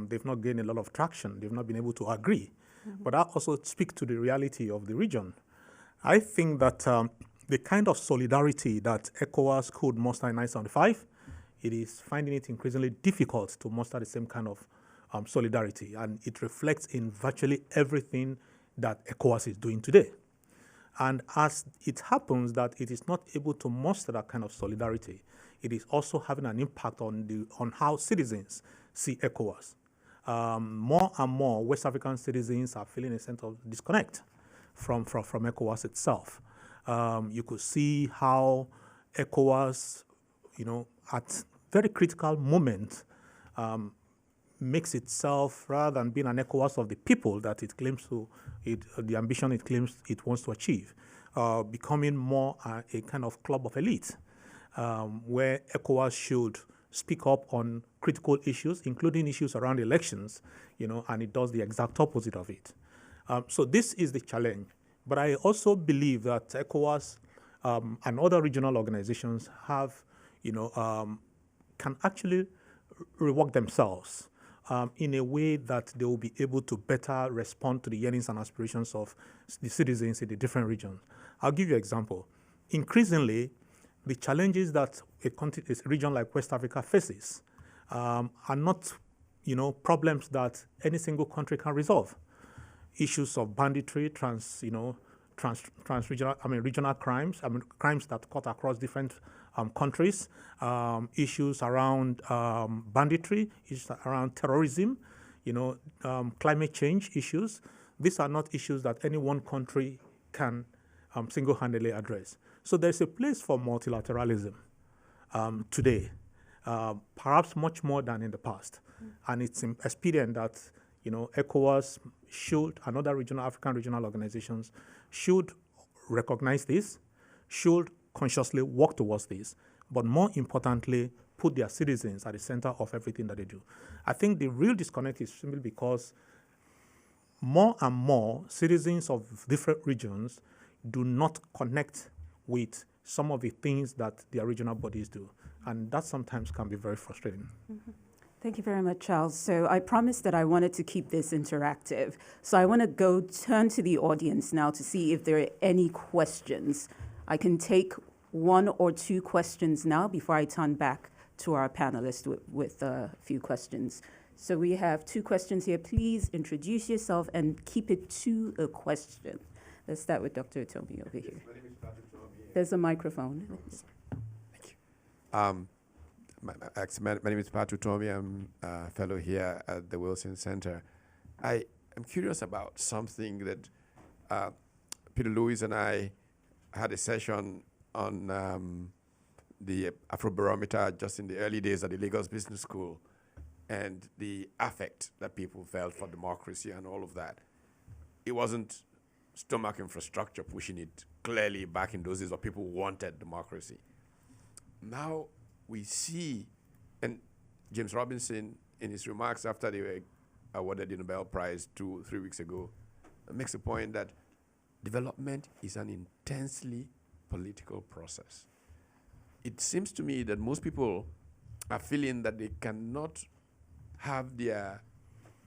They've not gained a lot of traction. They've not been able to agree. But that also speaks to the reality of the region. I think that the kind of solidarity that ECOWAS could muster in 1975, it is finding it increasingly difficult to muster the same kind of solidarity. And it reflects in virtually everything that ECOWAS is doing today. And as it happens that it is not able to muster that kind of solidarity, it is also having an impact on how citizens see ECOWAS. More and more West African citizens are feeling a sense of disconnect from ECOWAS itself. You could see how ECOWAS, at very critical moments, makes itself, rather than being an ECOWAS of the people that it claims to, the ambition it claims it wants to achieve, becoming more a kind of club of elite, where ECOWAS should speak up on critical issues, including issues around elections, and it does the exact opposite of it. So this is the challenge. But I also believe that ECOWAS and other regional organizations have, can actually rework themselves in a way that they will be able to better respond to the yearnings and aspirations of the citizens in the different regions. I'll give you an example. Increasingly, the challenges that a region like West Africa faces are not, problems that any single country can resolve. Issues of banditry, regional crimes, crimes that cut across different countries, issues around banditry, issues around terrorism, climate change issues. These are not issues that any one country can single-handedly address. So there's a place for multilateralism today, perhaps much more than in the past. And it's expedient that ECOWAS should, and other African regional organizations should recognize this, should consciously work towards this, but more importantly, put their citizens at the center of everything that they do. I think the real disconnect is simply because more and more citizens of different regions do not connect with some of the things that their regional bodies do. And that sometimes can be very frustrating. Thank you very much, Charles. So I promised that I wanted to keep this interactive. So I want to turn to the audience now to see if there are any questions. I can take 1 or 2 questions now before I turn back to our panelists with a few questions. So we have 2 questions here. Please introduce yourself and keep it to a question. Let's start with Dr. Otomi over here. There's a microphone. Thank you. My name is Patu Tomi. I'm a fellow here at the Wilson Center. I am curious about something that Peter Lewis and I had a session on the Afrobarometer just in the early days at the Lagos Business School, and the affect that people felt for democracy and all of that. It wasn't stomach infrastructure pushing it clearly back in those days where people wanted democracy. Now we see, and James Robinson, in his remarks after they were awarded the Nobel Prize 2-3 weeks ago, makes a point that development is an intensely political process. It seems to me that most people are feeling that they cannot have their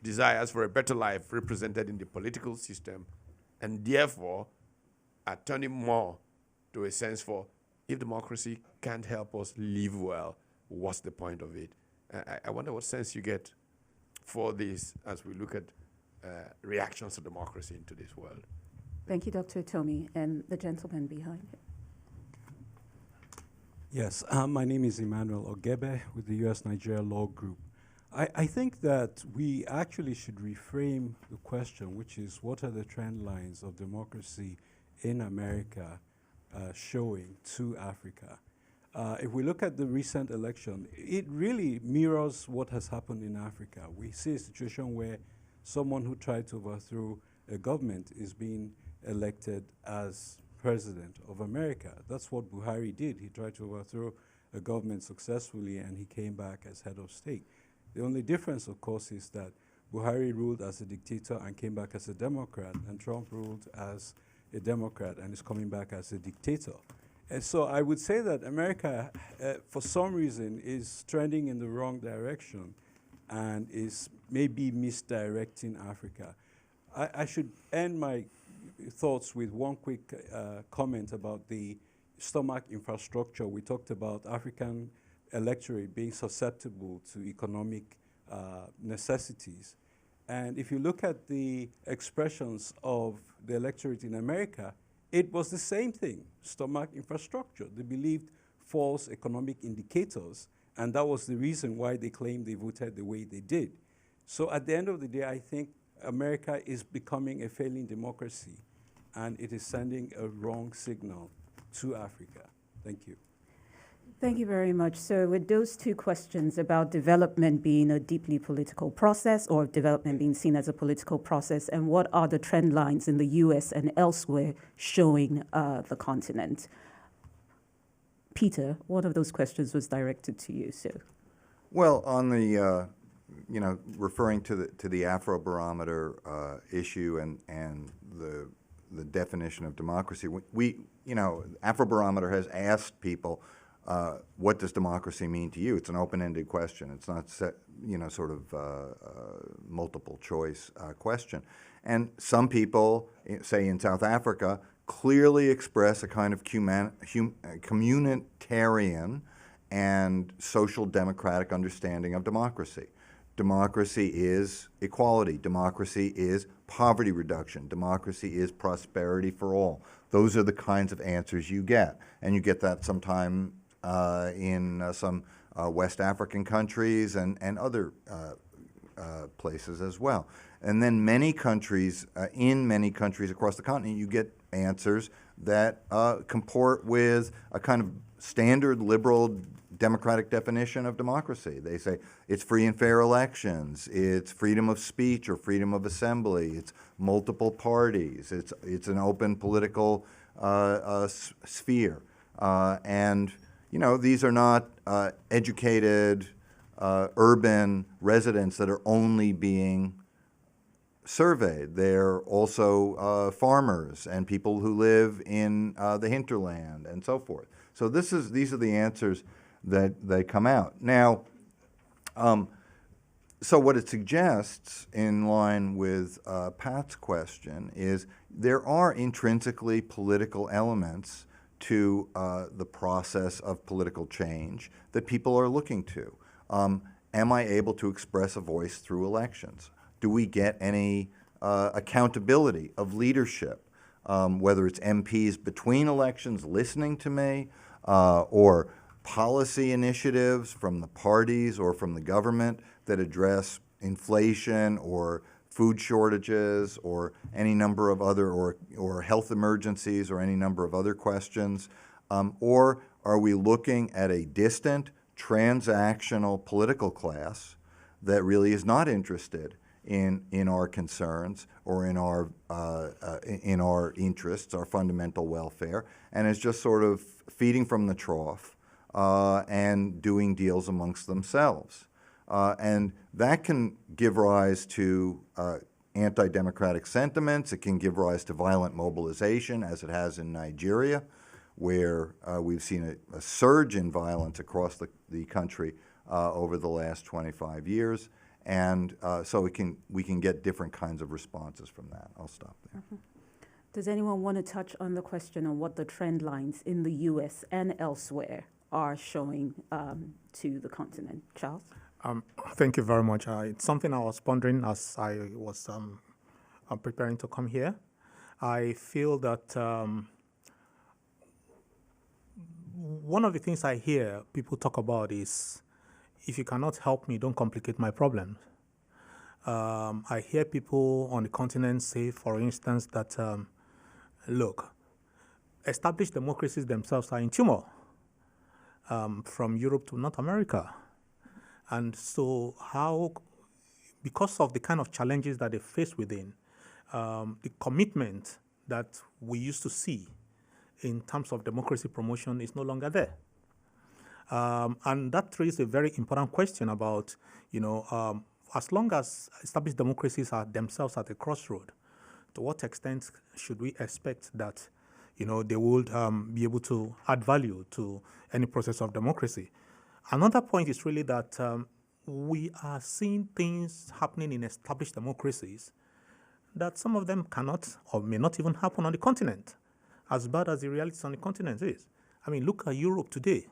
desires for a better life represented in the political system, and therefore are turning more to a sense for, if democracy can't help us live well, what's the point of it? I wonder what sense you get for this as we look at reactions to democracy into this world. Thank you, Dr. Tomi, and the gentleman behind you. Yes, my name is Emmanuel Ogebe with the U.S.-Nigeria Law Group. I think that we actually should reframe the question, which is, what are the trend lines of democracy in America showing to Africa? If we look at the recent election, it really mirrors what has happened in Africa. We see a situation where someone who tried to overthrow a government is being elected as president of America. That's what Buhari did. He tried to overthrow a government successfully, and he came back as head of state. The only difference, of course, is that Buhari ruled as a dictator and came back as a Democrat, and Trump ruled as a Democrat and is coming back as a dictator. And so I would say that America, for some reason, is trending in the wrong direction and is maybe misdirecting Africa. I should end my thoughts with one quick comment about the stomach infrastructure. We talked about African electorate being susceptible to economic necessities. And if you look at the expressions of the electorate in America, it was the same thing, stomach infrastructure. They believed false economic indicators, and that was the reason why they claimed they voted the way they did. So at the end of the day, I think America is becoming a failing democracy, and it is sending a wrong signal to Africa. Thank you. Thank you very much. So with those two questions about development being a deeply political process or development being seen as a political process, and what are the trend lines in the US and elsewhere showing the continent? Peter, one of those questions was directed to you. So, Well, on the, referring to the Afrobarometer issue and the definition of democracy, Afrobarometer has asked people, what does democracy mean to you? It's an open-ended question. It's not multiple choice question. And some people, say in South Africa, clearly express a kind of communitarian and social democratic understanding of democracy. Democracy is equality. Democracy is poverty reduction. Democracy is prosperity for all. Those are the kinds of answers you get. And you get that sometime in some West African countries and other places as well. And then many countries, in many countries across the continent, you get answers that comport with a kind of standard liberal democratic definition of democracy. They say it's free and fair elections, it's freedom of speech or freedom of assembly, it's multiple parties, it's an open political sphere. And these are not educated urban residents that are only being surveyed. They're also farmers and people who live in the hinterland and so forth. So these are the answers that they come out. Now, so what it suggests, in line with Pat's question, is there are intrinsically political elements to the process of political change that people are looking to. Am I able to express a voice through elections? Do we get any accountability of leadership, whether it's MPs between elections listening to me, or policy initiatives from the parties or from the government that address inflation or food shortages or any number of other, or health emergencies or any number of other questions? Or are we looking at a distant, transactional political class that really is not interested in our concerns or in our interests, our fundamental welfare, and is just sort of feeding from the trough and doing deals amongst themselves? And that can give rise to anti-democratic sentiments. It can give rise to violent mobilization, as it has in Nigeria, where we've seen a surge in violence across the country over the last 25 years. And so we can get different kinds of responses from that. I'll stop there. Mm-hmm. Does anyone want to touch on the question on what the trend lines in the US and elsewhere are showing to the continent? Charles? Thank you very much. It's something I was pondering as I was preparing to come here. I feel that one of the things I hear people talk about is, if you cannot help me, don't complicate my problems. I hear people on the continent say, for instance, that, look, established democracies themselves are in turmoil, from Europe to North America. And so because of the kind of challenges that they face within, the commitment that we used to see in terms of democracy promotion is no longer there. And that raises a very important question about, as long as established democracies are themselves at a crossroad, to what extent should we expect that, they would be able to add value to any process of democracy? Another point is really that we are seeing things happening in established democracies that some of them cannot or may not even happen on the continent, as bad as the realities on the continent is. I mean, look at Europe today.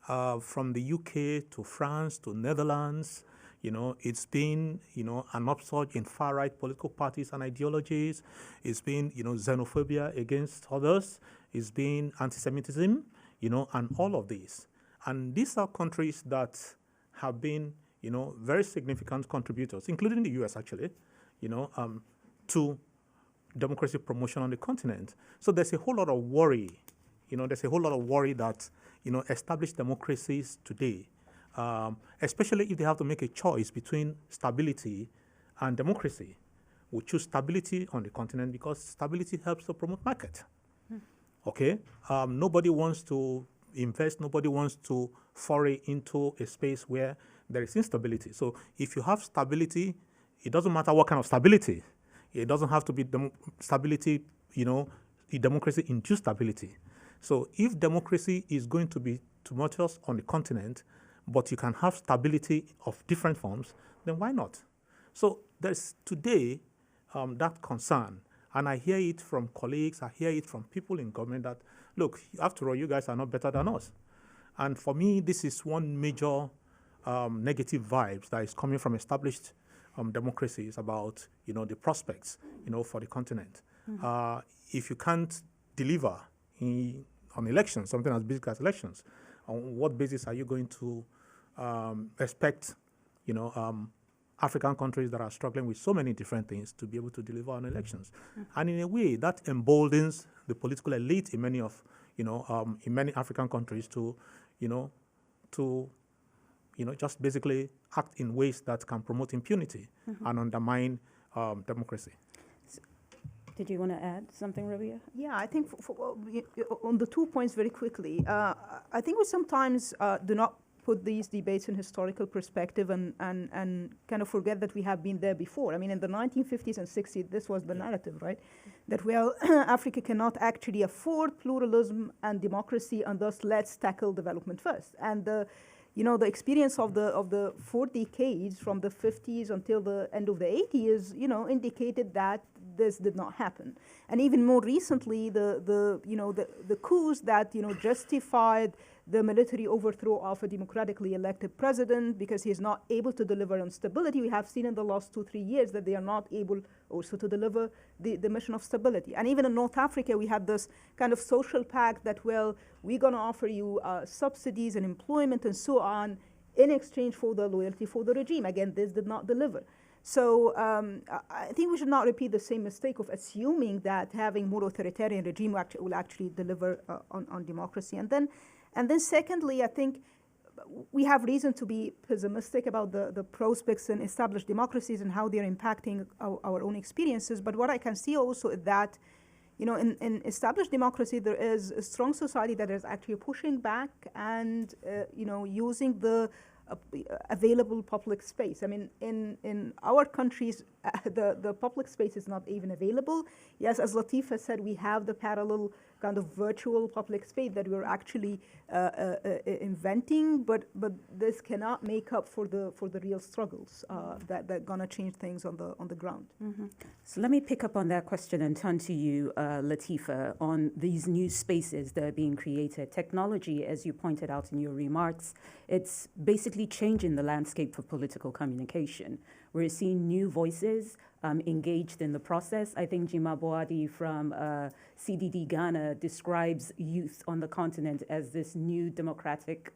From the UK to France to Netherlands, it's been, an upsurge in far-right political parties and ideologies. It's been, xenophobia against others. It's been anti-Semitism, and all of these. And these are countries that have been, very significant contributors, including the US actually, to democracy promotion on the continent. So there's a whole lot of worry, that, established democracies today, especially if they have to make a choice between stability and democracy, will choose stability on the continent because stability helps to promote market. Okay? Nobody wants to invest, nobody wants to foray into a space where there is instability. So if you have stability, it doesn't matter what kind of stability. It doesn't have to be stability, democracy-induced stability. So if democracy is going to be tumultuous on the continent, but you can have stability of different forms, then why not? So there's today that concern, and I hear it from colleagues, I hear it from people in government that, look, after all, you guys are not better than us. And for me, this is one major negative vibes that is coming from established democracies about, the prospects, for the continent. If you can't deliver on elections, something as basic as elections, on what basis are you going to expect, African countries that are struggling with so many different things to be able to deliver on elections? And in a way, that emboldens the political elite in many of, in many African countries to just basically act in ways that can promote impunity and undermine democracy. Did you want to add something, Rabia? Yeah, I think on the 2 points very quickly, I think we sometimes do not put these debates in historical perspective and kind of forget that we have been there before. I mean, in the 1950s and 60s, this was the narrative, right? That, well, Africa cannot actually afford pluralism and democracy, and thus let's tackle development first. And the experience of the 4 decades from the 50s until the end of the 80s, indicated that this did not happen. And even more recently, the coups that, justified the military overthrow of a democratically elected president because he is not able to deliver on stability. We have seen in the last 2-3 years that they are not able also to deliver the mission of stability. And even in North Africa, we had this kind of social pact that, well, we're going to offer you subsidies and employment and so on in exchange for the loyalty for the regime. Again, this did not deliver. So I think we should not repeat the same mistake of assuming that having more authoritarian regime will actually deliver on democracy. And then secondly, I think we have reason to be pessimistic about the prospects in established democracies and how they're impacting our own experiences. But what I can see also is that, in established democracy, there is a strong society that is actually pushing back and, using the available public space. I mean, in our countries, the public space is not even available. Yes, as Latifa said, we have the parallel kind of virtual public space that we're actually inventing, but this cannot make up for the real struggles that are gonna change things on the ground. So let me pick up on that question and turn to you, Latifa, on these new spaces that are being created. Technology, as you pointed out in your remarks, it's basically changing the landscape of political communication. We're seeing new voices engaged in the process. I think Jima Boadi from CDD Ghana describes youth on the continent as this new democratic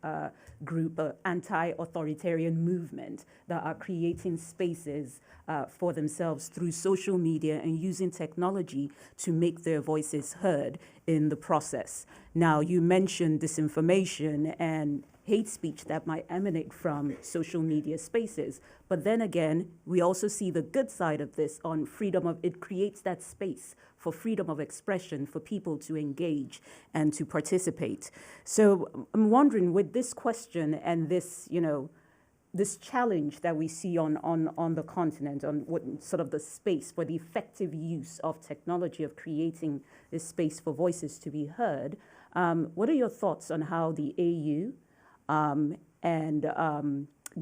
group, anti-authoritarian movement that are creating spaces for themselves through social media and using technology to make their voices heard in the process. Now, you mentioned disinformation and hate speech that might emanate from social media spaces. But then again, we also see the good side of this on freedom of, it creates that space for freedom of expression for people to engage and to participate. So I'm wondering, with this question and this, this challenge that we see on the continent, on what sort of the space for the effective use of technology, of creating this space for voices to be heard, what are your thoughts on how the AU and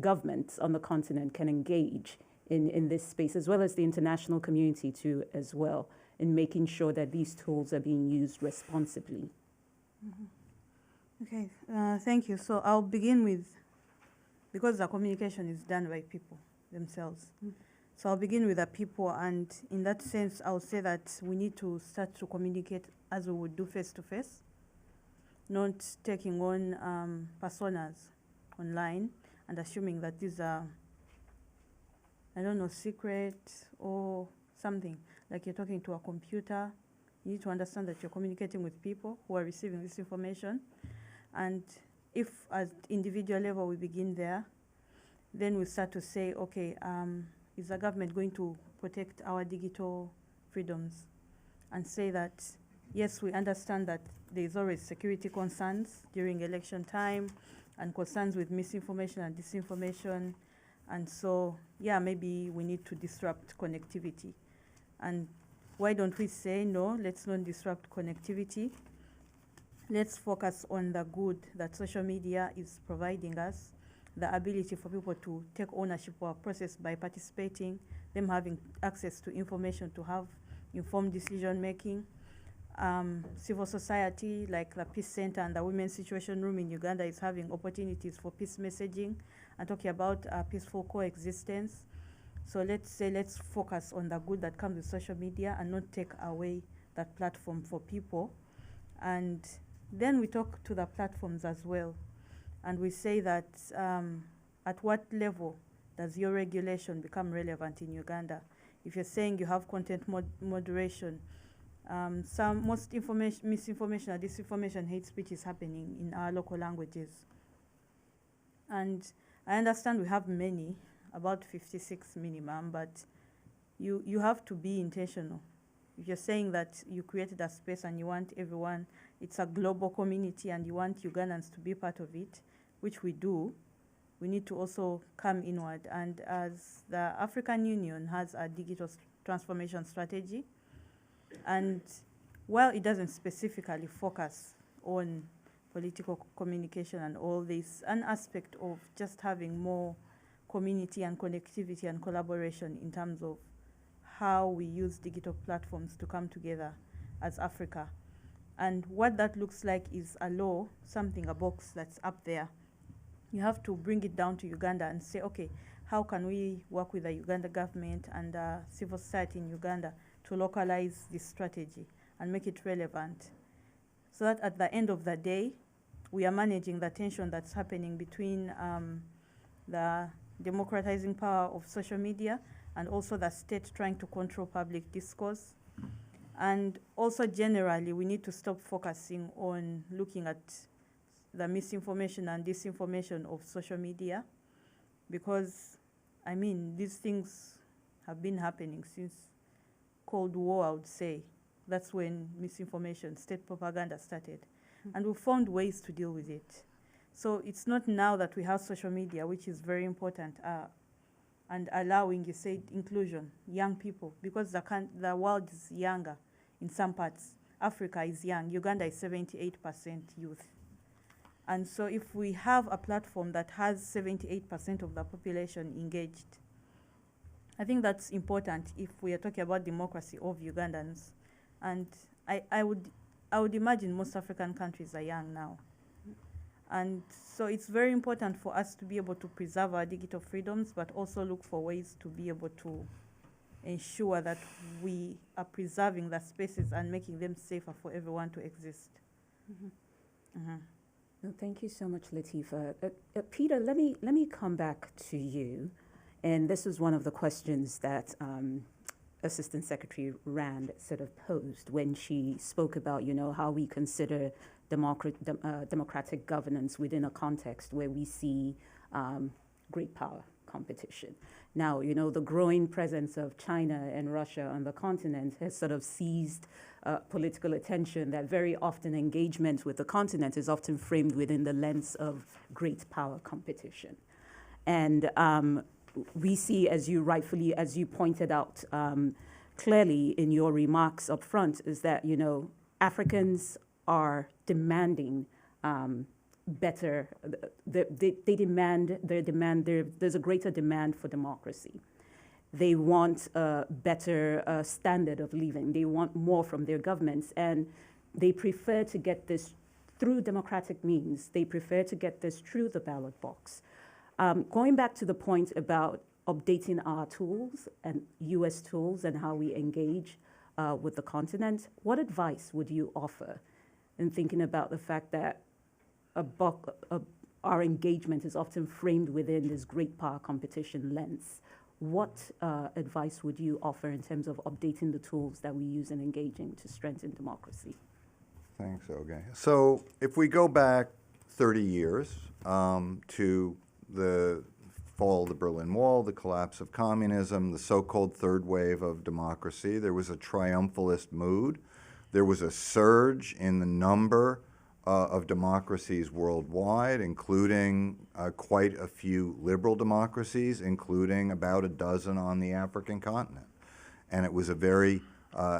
governments on the continent can engage in this space, as well as the international community too, as well, in making sure that these tools are being used responsibly? Okay, thank you. So I'll begin with, because the communication is done by people themselves. So I'll begin with the people, and in that sense, I'll say that we need to start to communicate as we would do face-to-face, not taking on personas online and assuming that these are, I don't know, secret or something. Like you're talking to a computer, you need to understand that you're communicating with people who are receiving this information. And if at individual level we begin there, then we start to say, okay, is the government going to protect our digital freedoms? And say that, yes, we understand that there's always security concerns during election time and concerns with misinformation and disinformation. And so, yeah, maybe we need to disrupt connectivity. And why don't we say, no, let's not disrupt connectivity. Let's focus on the good that social media is providing us, the ability for people to take ownership of our process by participating, them having access to information to have informed decision-making. Civil society, like the Peace Center and the Women's Situation Room in Uganda, is having opportunities for peace messaging and talking about peaceful coexistence. So let's focus on the good that comes with social media and not take away that platform for people. And then we talk to the platforms as well. And we say that at what level does your regulation become relevant in Uganda? If you're saying you have content moderation, most misinformation or disinformation, hate speech is happening in our local languages. And I understand we have many, about 56 minimum, but you have to be intentional. If you're saying that you created a space and you want everyone, it's a global community and you want Ugandans to be part of it, which we do, we need to also come inward. And as the African Union has a digital transformation strategy, and while it doesn't specifically focus on political communication and all this, an aspect of just having more community and connectivity and collaboration in terms of how we use digital platforms to come together as Africa. And what that looks like is a law, a box that's up there. You have to bring it down to Uganda and say, okay, how can we work with the Uganda government and civil society in Uganda to localize this strategy and make it relevant, so that at the end of the day, we are managing the tension that's happening between the democratizing power of social media and also the state trying to control public discourse. And also generally, we need to stop focusing on looking at the misinformation and disinformation of social media, because, I mean, these things have been happening since Cold War, I would say. That's when misinformation, state propaganda started. And we found ways to deal with it. So it's not now that we have social media, which is very important, and allowing, you said, inclusion, young people, because the world is younger in some parts. Africa is young. Uganda is 78% youth. And so if we have a platform that has 78% of the population engaged, I think that's important if we are talking about democracy of Ugandans. And I would imagine most African countries are young now. And so it's very important for us to be able to preserve our digital freedoms, but also look for ways to be able to ensure that we are preserving the spaces and making them safer for everyone to exist. No, thank you so much, Latifa. Peter, let me come back to you. And this was one of the questions that Assistant Secretary Rand sort of posed when she spoke about, how we consider democratic governance within a context where we see great power competition. Now, you know, the growing presence of China and Russia on the continent has sort of seized political attention, that very often engagement with the continent is often framed within the lens of great power competition. And we see, as you pointed out clearly in your remarks up front, is that, you know, Africans are demanding better, there's a greater demand for democracy. They want a better standard of living. They want more from their governments, and they prefer to get this through democratic means. They prefer to get this through the ballot box. Going back to the point about updating our tools and US tools and how we engage with the continent, what advice would you offer in thinking about the fact that our engagement is often framed within this great power competition lens? What advice would you offer in terms of updating the tools that we use in engaging to strengthen democracy? Thanks, Oge. So if we go back 30 years to the fall of the Berlin Wall, the collapse of communism, the so-called third wave of democracy, there was a triumphalist mood. There was a surge in the number of democracies worldwide, including quite a few liberal democracies, including about a dozen on the African continent. And it was a very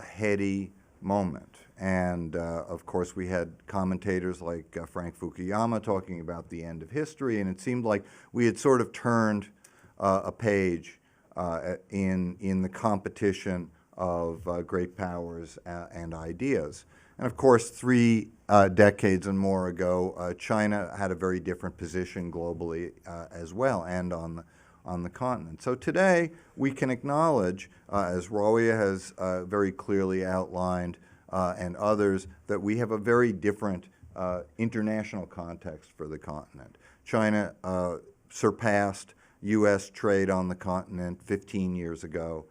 heady moment. And of course, we had commentators like Frank Fukuyama talking about the end of history, and it seemed like we had sort of turned a page in the competition of great powers and ideas. And of course, 3 decades and more ago, China had a very different position globally as well, and on the continent. So today, we can acknowledge, as Rawia has very clearly outlined, and others, that we have a very different international context for the continent. China surpassed U.S. trade on the continent 15 years ago,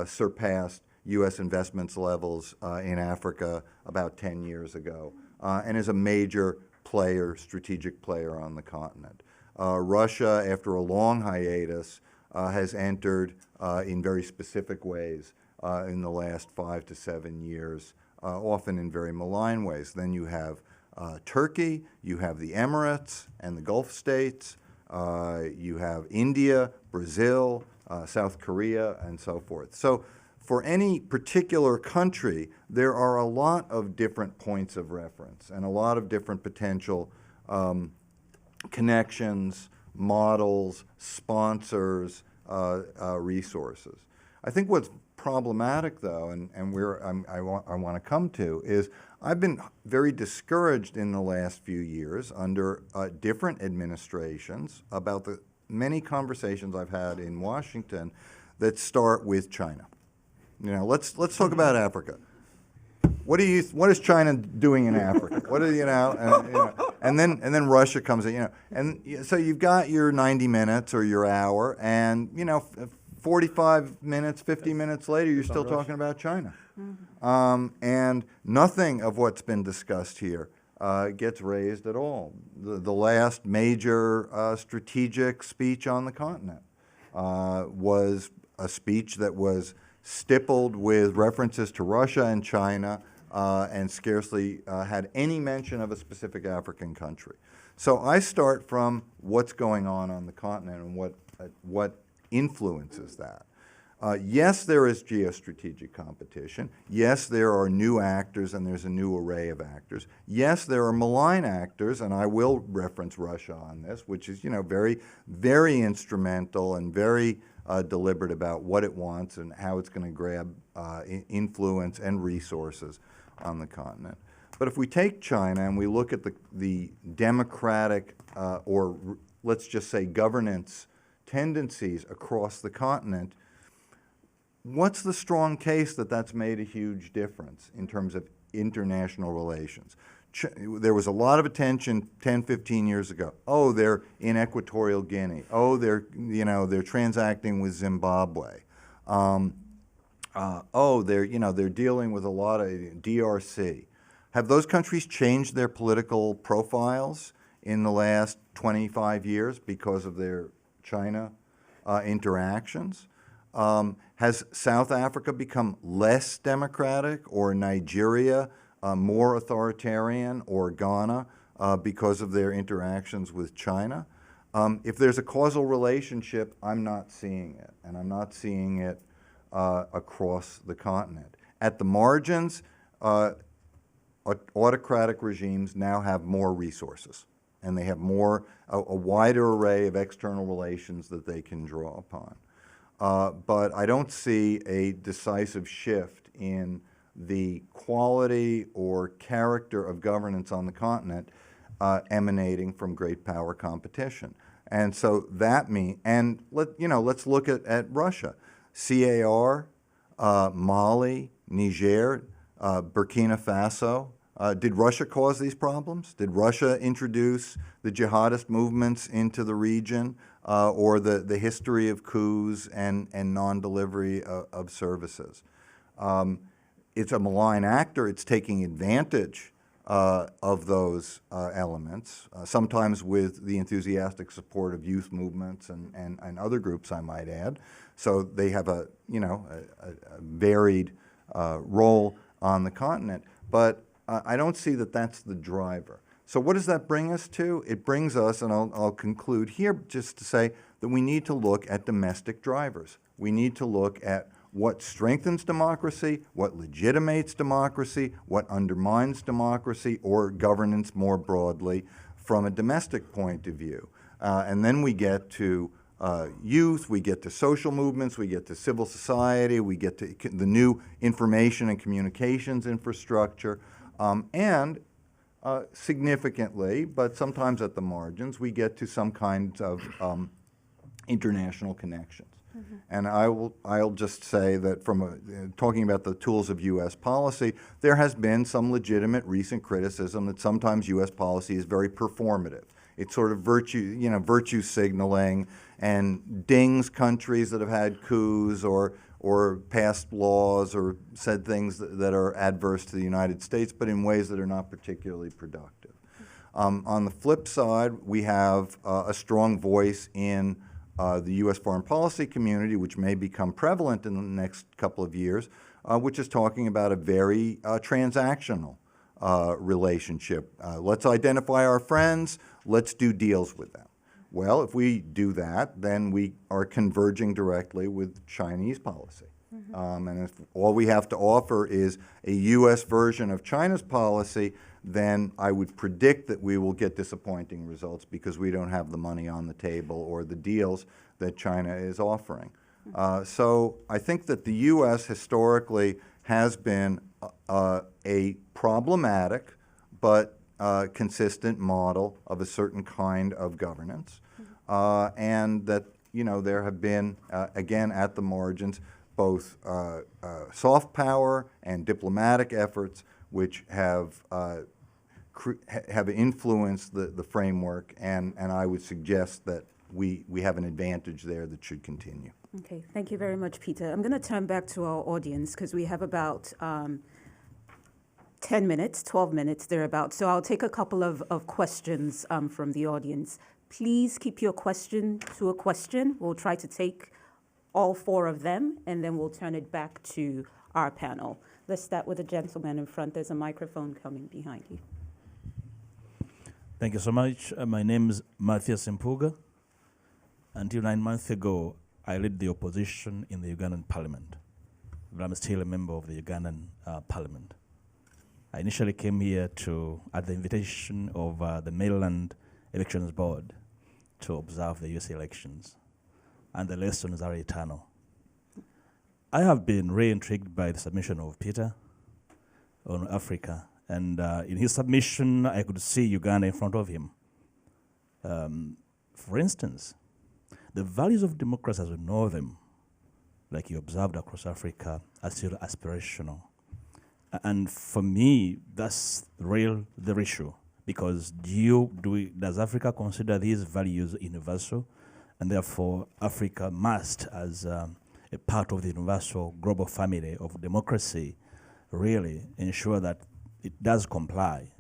surpassed U.S. investments levels in Africa about 10 years ago, and is a major player, strategic player on the continent. Russia, after a long hiatus, has entered in very specific ways in the last 5 to 7 years, often in very malign ways. Then you have Turkey, you have the Emirates and the Gulf states, you have India, Brazil, South Korea, and so forth. So for any particular country, there are a lot of different points of reference and a lot of different potential connections, models, sponsors, resources. I think what's problematic, though, and where I want to come to, is I've been very discouraged in the last few years under different administrations about the many conversations I've had in Washington that start with China. You know, let's talk about Africa. What is China doing in Africa? What are, you know, and then Russia comes in, you know, and so you've got your 90 minutes or your hour, and you know, 45 minutes, 50 minutes later, you're still talking about China. And nothing of what's been discussed here gets raised at all. The last major strategic speech on the continent was a speech that was stippled with references to Russia and China and scarcely had any mention of a specific African country. So I start from what's going on the continent and what influences that. Yes, there is geostrategic competition. Yes, there are new actors and there's a new array of actors. Yes, there are malign actors, and I will reference Russia on this, which is, you know, very, very instrumental and very deliberate about what it wants and how it's going to grab influence and resources on the continent. But if we take China and we look at the democratic or let's just say governance tendencies across the continent, what's the strong case that that's made a huge difference in terms of international relations? There was a lot of attention 10, 15 years ago. Oh, they're in Equatorial Guinea. Oh, they're transacting with Zimbabwe. Oh, they're dealing with a lot of DRC. Have those countries changed their political profiles in the last 25 years because of their China interactions? Has South Africa become less democratic, or Nigeria more authoritarian, or Ghana because of their interactions with China? If there's a causal relationship, I'm not seeing it, and I'm not seeing it across the continent. At the margins, autocratic regimes now have more resources, and they have a wider array of external relations that they can draw upon. But I don't see a decisive shift in the quality or character of governance on the continent emanating from great power competition. And so that means, and let's look at Russia. CAR, Mali, Niger, Burkina Faso. Did Russia cause these problems? Did Russia introduce the jihadist movements into the region, or the history of coups and non-delivery of services? It's a malign actor. It's taking advantage of those elements, sometimes with the enthusiastic support of youth movements and other groups, I might add. So they have a varied role on the continent. But I don't see that that's the driver. So what does that bring us to? It brings us, and I'll conclude here just to say that we need to look at domestic drivers. We need to look at what strengthens democracy, what legitimates democracy, what undermines democracy or governance more broadly from a domestic point of view. And then we get to youth, we get to social movements, we get to civil society, we get to the new information and communications infrastructure, and significantly, but sometimes at the margins, we get to some kinds of international connections. Mm-hmm. And I'll just say that from talking about the tools of U.S. policy, there has been some legitimate recent criticism that sometimes U.S. policy is very performative. It's sort of virtue signaling, and dings countries that have had coups or passed laws or said things that are adverse to the United States, but in ways that are not particularly productive. On the flip side, we have a strong voice in the U.S. foreign policy community, which may become prevalent in the next couple of years, which is talking about a very transactional relationship. Let's identify our friends, let's do deals with them. Well, if we do that, then we are converging directly with Chinese policy. Mm-hmm. And if all we have to offer is a U.S. version of China's policy, then I would predict that we will get disappointing results because we don't have the money on the table or the deals that China is offering. So I think that the U.S. historically has been a problematic but consistent model of a certain kind of governance, and that there have been, again, at the margins, both soft power and diplomatic efforts which have influenced the framework, and I would suggest that we have an advantage there that should continue. Okay, thank you very much, Peter. I'm going to turn back to our audience because we have about 10 minutes, 12 minutes, thereabouts. So I'll take a couple of questions from the audience. Please keep your question to a question. We'll try to take all four of them, and then we'll turn it back to our panel. Let's start with the gentleman in front. There's a microphone coming behind you. Thank you so much. My name is Matthias Mpuga. Until 9 months ago, I led the opposition in the Ugandan parliament, but I'm still a member of the Ugandan parliament. I initially came here at the invitation of the Maryland Elections Board to observe the US elections, and the lessons are eternal. I have been really intrigued by the submission of Peter on Africa, and in his submission, I could see Uganda in front of him. For instance, the values of democracy as we know them, like you observed across Africa, are still aspirational. And for me, that's the issue, because does Africa consider these values universal? And therefore, Africa must, as a part of the universal global family of democracy, really ensure that it does comply.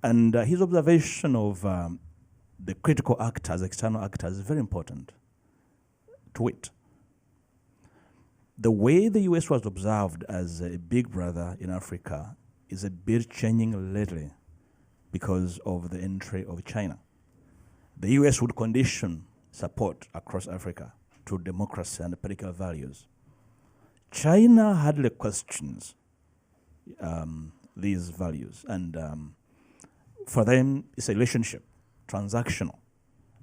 And his observation of the critical actors, external actors, is very important. To it, the way the US was observed as a big brother in Africa is a bit changing lately because of the entry of China. The US would condition support across Africa to democracy and political values. China hardly questions these values, and for them, it's a relationship, transactional,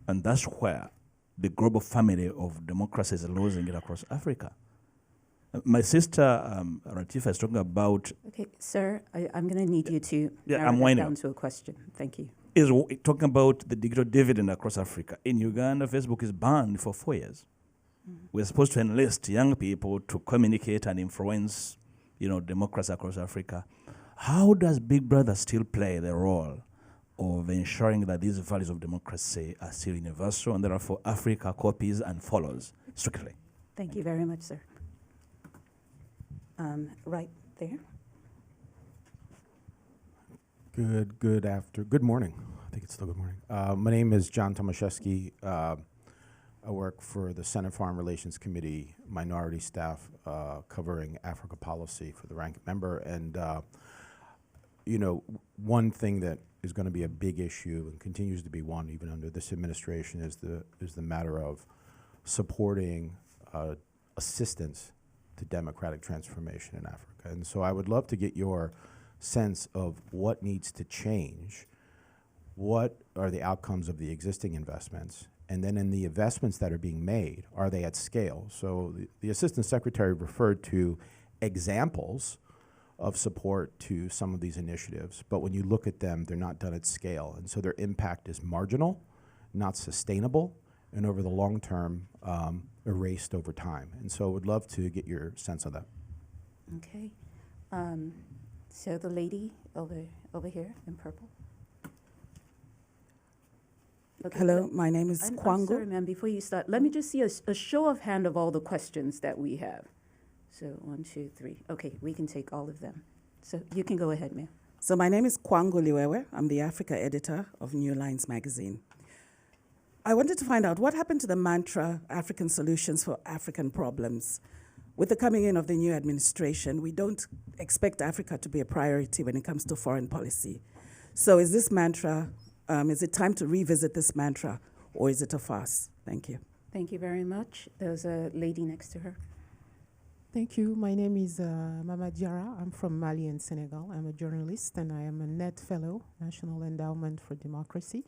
and that's where the global family of democracy is losing it across Africa. My sister Ratifa is talking about. Okay, sir, I'm going to need you to narrow I'm that winding down up. to a question. Thank you. Is talking about the digital dividend across Africa. In Uganda, Facebook is banned for 4 years. We're supposed to enlist young people to communicate and influence, democracy across Africa. How does Big Brother still play the role of ensuring that these values of democracy are still universal and therefore Africa copies and follows strictly? Thank you very much, sir. Right there. Good morning. I think it's still good morning. My name is John Tomaszewski. I work for the Senate Foreign Relations Committee, minority staff covering Africa policy for the ranking member. And, one thing that is going to be a big issue and continues to be one even under this administration is the matter of supporting assistance to democratic transformation in Africa. And so I would love to get your sense of what needs to change, what are the outcomes of the existing investments, and then in the investments that are being made, are they at scale? So the Assistant Secretary referred to examples of support to some of these initiatives, but when you look at them, they're not done at scale, and so their impact is marginal, not sustainable, and over the long term, erased over time. And so I would love to get your sense of that. Okay. So the lady over here in purple. Okay, Hello, my name is I'm Kwango. sorry, ma'am, before you start, let me just see a show of hand of all the questions that we have. So 1, 2, 3. Okay, we can take all of them. So you can go ahead, ma'am. So my name is Kwango Liwewe. I'm the Africa editor of New Lines magazine. I wanted to find out what happened to the mantra, African solutions for African problems. With the coming in of the new administration, we don't expect Africa to be a priority when it comes to foreign policy. So is this mantra, is it time to revisit this mantra, or is it a farce? Thank you. Thank you very much. There's a lady next to her. Thank you. My name is Mama Diarra. I'm from Mali and Senegal. I'm a journalist and I am a NED Fellow, National Endowment for Democracy.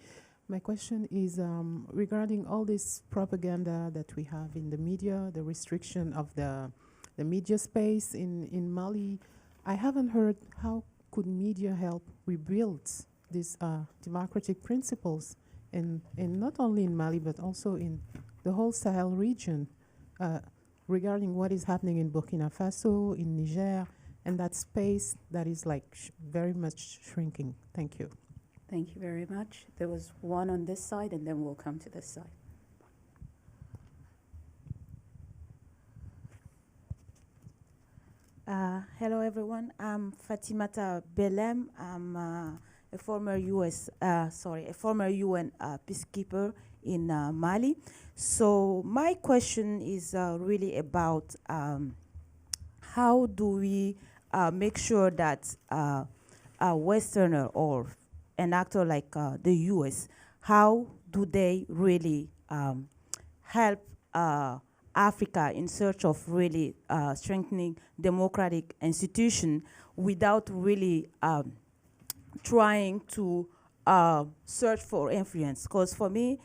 My question is regarding all this propaganda that we have in the media, the restriction of the media space in Mali. I haven't heard how could media help rebuild these democratic principles in not only in Mali but also in the whole Sahel region. Regarding what is happening in Burkina Faso, in Niger, and that space that is very much shrinking. Thank you. Thank you very much. There was one on this side, and then we'll come to this side. Hello, everyone. I'm Fatimata Belem. I'm a former UN peacekeeper in Mali. So my question is really about how do we make sure that a Westerner or an actor like the US, how do they really help Africa in search of really strengthening democratic institutions without really trying to search for influence? Because for me,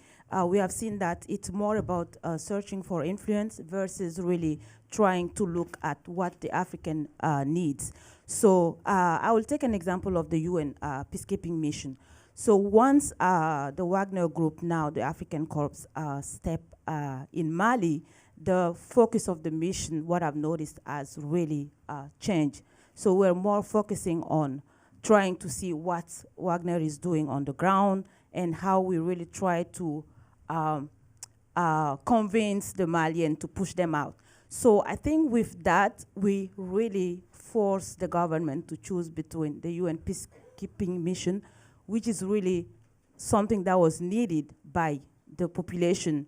we have seen that it's more about searching for influence versus really trying to look at what the African needs. So I will take an example of the UN peacekeeping mission. So once the Wagner Group, now the African Corps, step in Mali, the focus of the mission, what I've noticed, has really changed. So we're more focusing on trying to see what Wagner is doing on the ground and how we really try to convince the Malian to push them out. So I think with that, we really force the government to choose between the UN peacekeeping mission, which is really something that was needed by the population.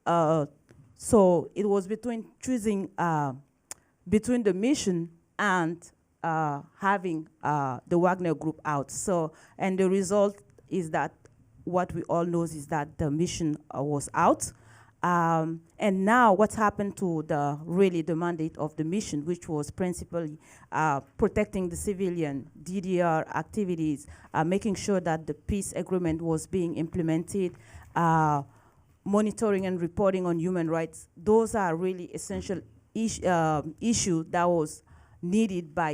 So it was between choosing between the mission and having the Wagner group out. So, and the result is that what we all know is that the mission was out. And now what's happened to the mandate of the mission, which was principally protecting the civilian DDR activities, making sure that the peace agreement was being implemented, monitoring and reporting on human rights. Those are really essential issue that was needed by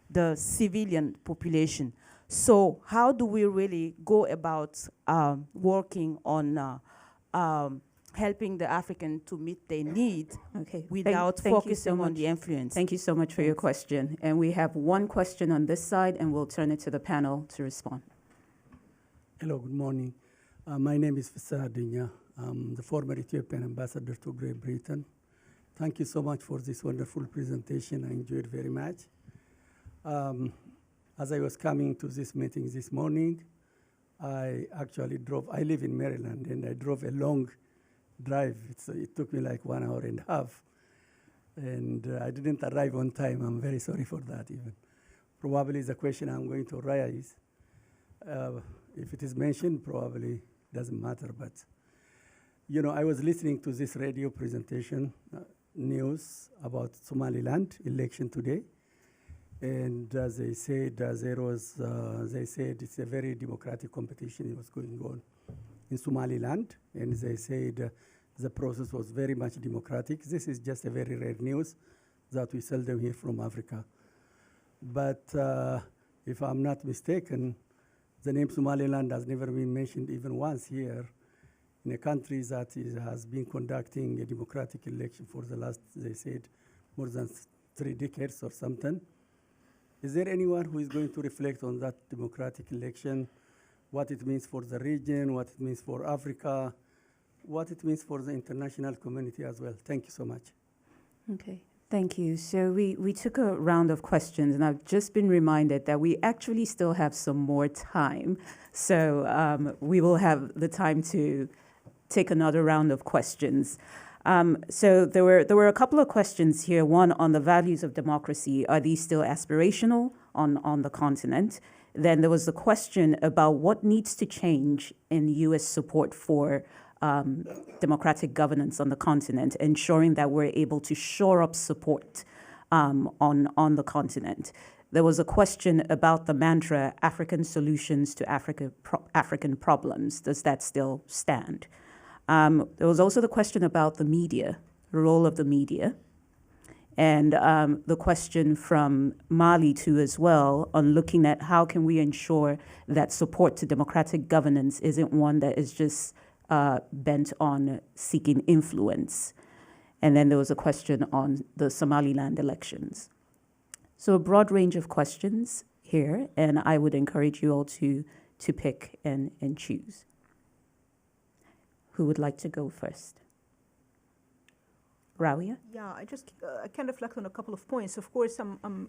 the civilian population. So how do we really go about working on helping the African to meet their needs without focusing on the influence? Thank you so much for your question. And we have one question on this side, and we'll turn it to the panel to respond. Hello, good morning. My name is Fissa Dinya. I'm the former Ethiopian ambassador to Great Britain. Thank you so much for this wonderful presentation. I enjoyed very much. As I was coming to this meeting this morning, I actually drove, I live in Maryland, and I drove a long drive. It took me like 1.5 hours. And I didn't arrive on time. I'm very sorry for that even. Probably the question I'm going to raise, if it is mentioned, probably doesn't matter, but you know, I was listening to this radio presentation, news about Somaliland election today, and they said they said it's a very democratic competition that was going on in Somaliland, and they said the process was very much democratic. This is just a very rare news that we seldom hear from Africa. But if I'm not mistaken, the name Somaliland has never been mentioned even once here in a country that has been conducting a democratic election for the last, they said, more than 3 decades or something. Is there anyone who is going to reflect on that democratic election, what it means for the region, what it means for Africa, what it means for the international community as well? Thank you so much. Okay. Thank you. So we took a round of questions, and I've just been reminded that we actually still have some more time. So we will have the time to take another round of questions. So there were a couple of questions here. One on the values of democracy. Are these still aspirational on the continent? Then there was the question about what needs to change in U.S. support for democratic governance on the continent, ensuring that we're able to shore up support on the continent. There was a question about the mantra, African solutions to African problems. Does that still stand? There was also the question about the media, the role of the media, and the question from Mali too as well on looking at how can we ensure that support to democratic governance isn't one that is just bent on seeking influence. And then there was a question on the Somaliland elections. So a broad range of questions here, and I would encourage you all to pick and choose. Who would like to go first? Rawia? Yeah, I can reflect on a couple of points. Of course, I'm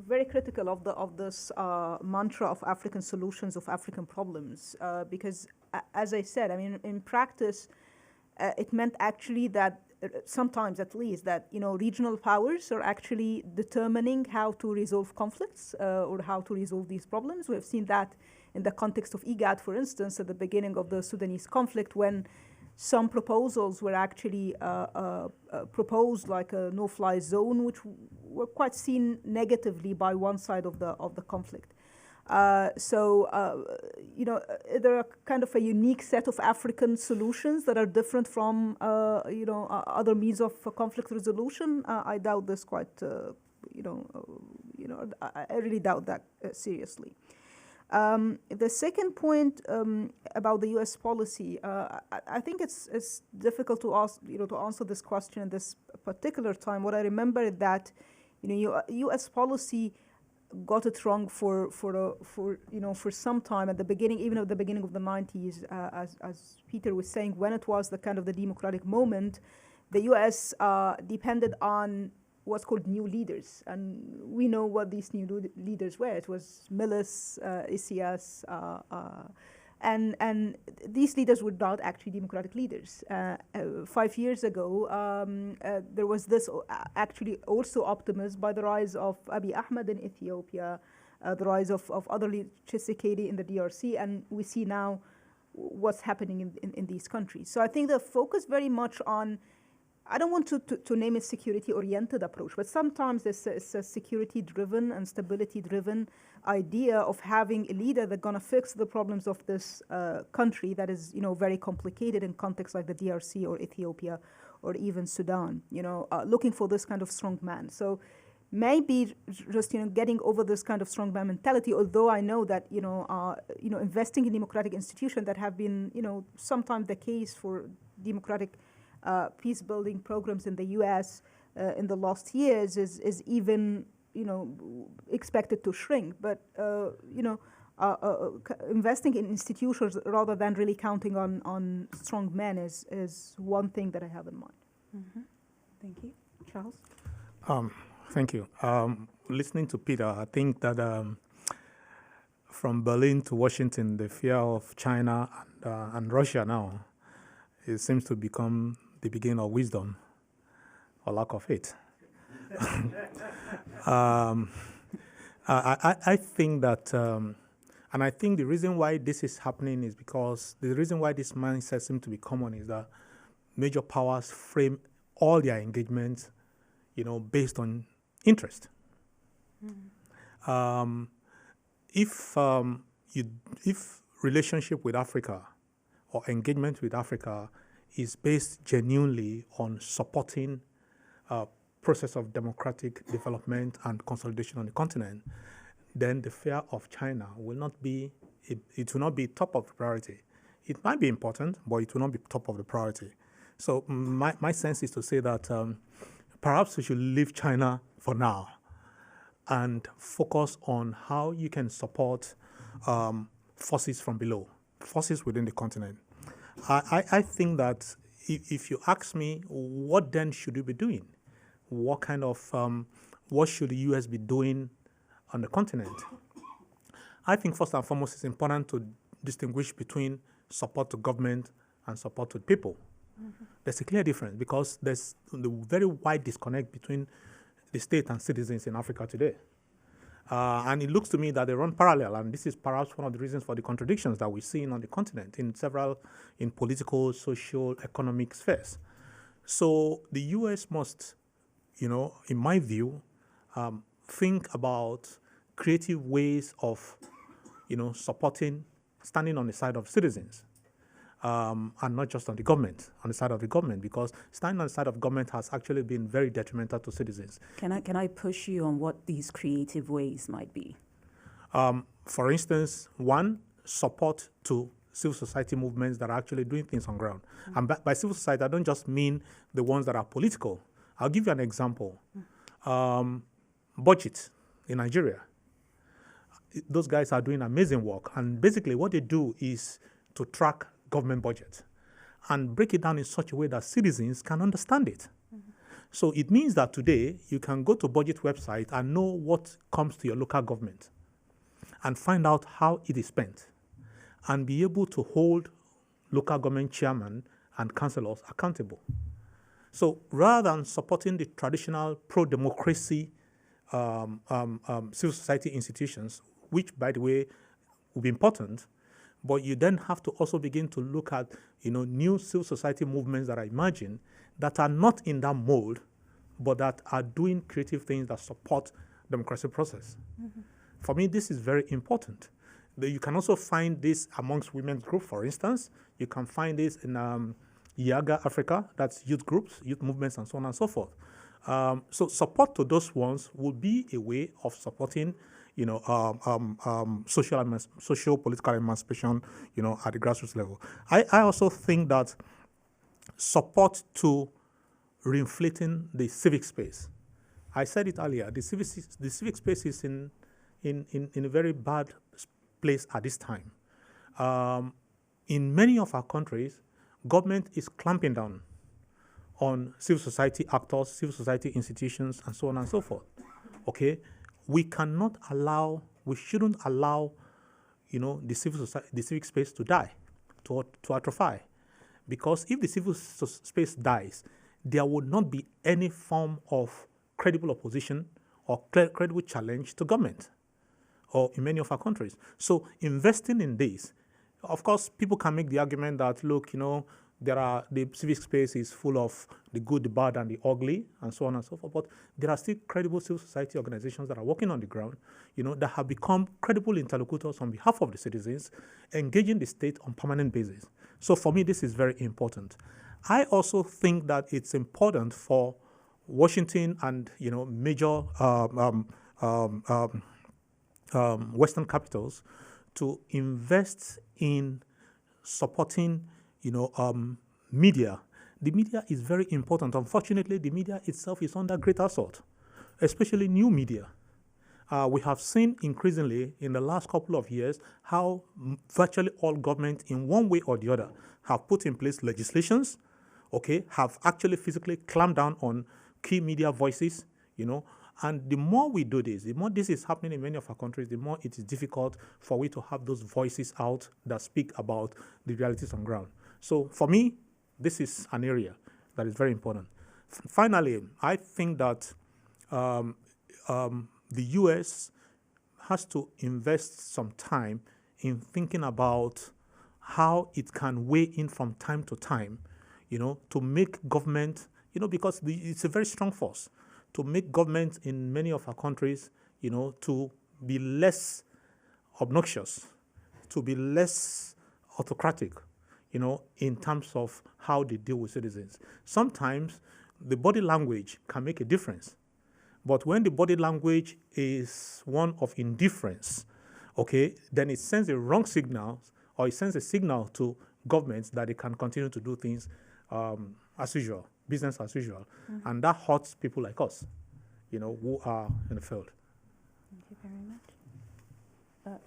very critical of this mantra of African solutions of African problems, because, as I said, I mean, in practice, it meant actually that sometimes, at least, that regional powers are actually determining how to resolve conflicts or how to resolve these problems. We have seen that in the context of IGAD, for instance, at the beginning of the Sudanese conflict, when some proposals were actually proposed, like a no-fly zone, which were quite seen negatively by one side of the conflict. So there are kind of a unique set of African solutions that are different from other means of conflict resolution. I doubt this quite. I really doubt that seriously. The second point about the U.S. policy, I think it's difficult to ask, to answer this question at this particular time. What I remember is that, U.S. policy got it wrong for some time at the beginning, even at the beginning of the 90s, as Peter was saying, when it was the kind of the democratic moment, the U.S. depended on what's called new leaders. And we know what these new leaders were. It was Millis, Isias, and these leaders were not actually democratic leaders. 5 years ago, there was this actually also optimism by the rise of Abiy Ahmed in Ethiopia, the rise of other leaders, Tshisekedi in the DRC, and we see now what's happening in these countries. So I think the focus very much on, I don't want to name it security-oriented approach, but sometimes it's a security-driven and stability-driven idea of having a leader that's going to fix the problems of this country that is, very complicated in contexts like the DRC or Ethiopia or even Sudan. Looking for this kind of strong man. So maybe just getting over this kind of strongman mentality. Although I know that investing in democratic institutions that have been sometimes the case for democratic peace building programs in the U.S. In the last years is even expected to shrink. But investing in institutions rather than really counting on strong men is one thing that I have in mind. Mm-hmm. Thank you, Charles. Thank you. Listening to Peter, I think that from Berlin to Washington, the fear of China and Russia now, it seems to become the beginning of wisdom or lack of it. I think that, and I think the reason why this is happening is because the reason why this mindset seems to be common is that major powers frame all their engagements, based on interest. Mm-hmm. If relationship with Africa or engagement with Africa is based genuinely on supporting process of democratic development and consolidation on the continent, then the fear of China will not be, it will not be top of the priority. It might be important, but it will not be top of the priority. So my sense is to say that perhaps we should leave China for now and focus on how you can support forces from below, forces within the continent. I think that if you ask me, what then should we be doing? What kind of, what should the U.S. be doing on the continent? I think first and foremost it's important to distinguish between support to government and support to people. Mm-hmm. There's a clear difference because there's the very wide disconnect between the state and citizens in Africa today. And it looks to me that they run parallel, and this is perhaps one of the reasons for the contradictions that we're seeing on the continent in political, social, economic spheres. So the U.S. must, in my view, think about creative ways of, supporting, standing on the side of citizens. And not just on the side of the government, because standing on the side of government has actually been very detrimental to citizens. Can I push you on what these creative ways might be? For instance, one, support to civil society movements that are actually doing things on ground. Mm-hmm. And by civil society, I don't just mean the ones that are political. I'll give you an example. Budget in Nigeria. Those guys are doing amazing work. And basically what they do is to track government budget and break it down in such a way that citizens can understand it. Mm-hmm. So it means that today you can go to budget website and know what comes to your local government and find out how it is spent and be able to hold local government chairmen and councillors accountable. So rather than supporting the traditional pro-democracy civil society institutions, which by the way will be important, but you then have to also begin to look at, new civil society movements that are emerging that are not in that mold, but that are doing creative things that support the democratic process. Mm-hmm. For me, this is very important. You can also find this amongst women's groups, for instance. You can find this in Yaga Africa, that's youth groups, youth movements, and so on and so forth. So support to those ones will be a way of supporting social political emancipation, at the grassroots level. I also think that support to reinflating the civic space. I said it earlier, the civic space is in a very bad place at this time. In many of our countries, government is clamping down on civil society actors, civil society institutions, and so on and so forth. Okay, we shouldn't allow, the the civic space to die, to atrophy, because if the civil space dies, there would not be any form of credible opposition or credible challenge to government, or in many of our countries. So investing in this, of course, people can make the argument that, look, the civic space is full of the good, the bad, and the ugly, and so on and so forth. But there are still credible civil society organizations that are working on the ground, that have become credible interlocutors on behalf of the citizens, engaging the state on permanent basis. So for me, this is very important. I also think that it's important for Washington and major Western capitals to invest in supporting media. The media is very important. Unfortunately, the media itself is under great assault, especially new media. We have seen increasingly in the last couple of years how virtually all governments, in one way or the other, have put in place legislations, have actually physically clamped down on key media voices, and the more we do this, the more this is happening in many of our countries, the more it is difficult for we to have those voices out that speak about the realities on ground. So for me, this is an area that is very important. Finally, I think that the U.S. has to invest some time in thinking about how it can weigh in from time to time, to make government, because it's a very strong force, to make government in many of our countries, to be less obnoxious, to be less autocratic, in terms of how they deal with citizens. Sometimes the body language can make a difference. But when the body language is one of indifference, then it sends a wrong signal, or it sends a signal to governments that they can continue to do things as usual, business as usual. Mm-hmm. And that hurts people like us, who are in the field. Thank you very much.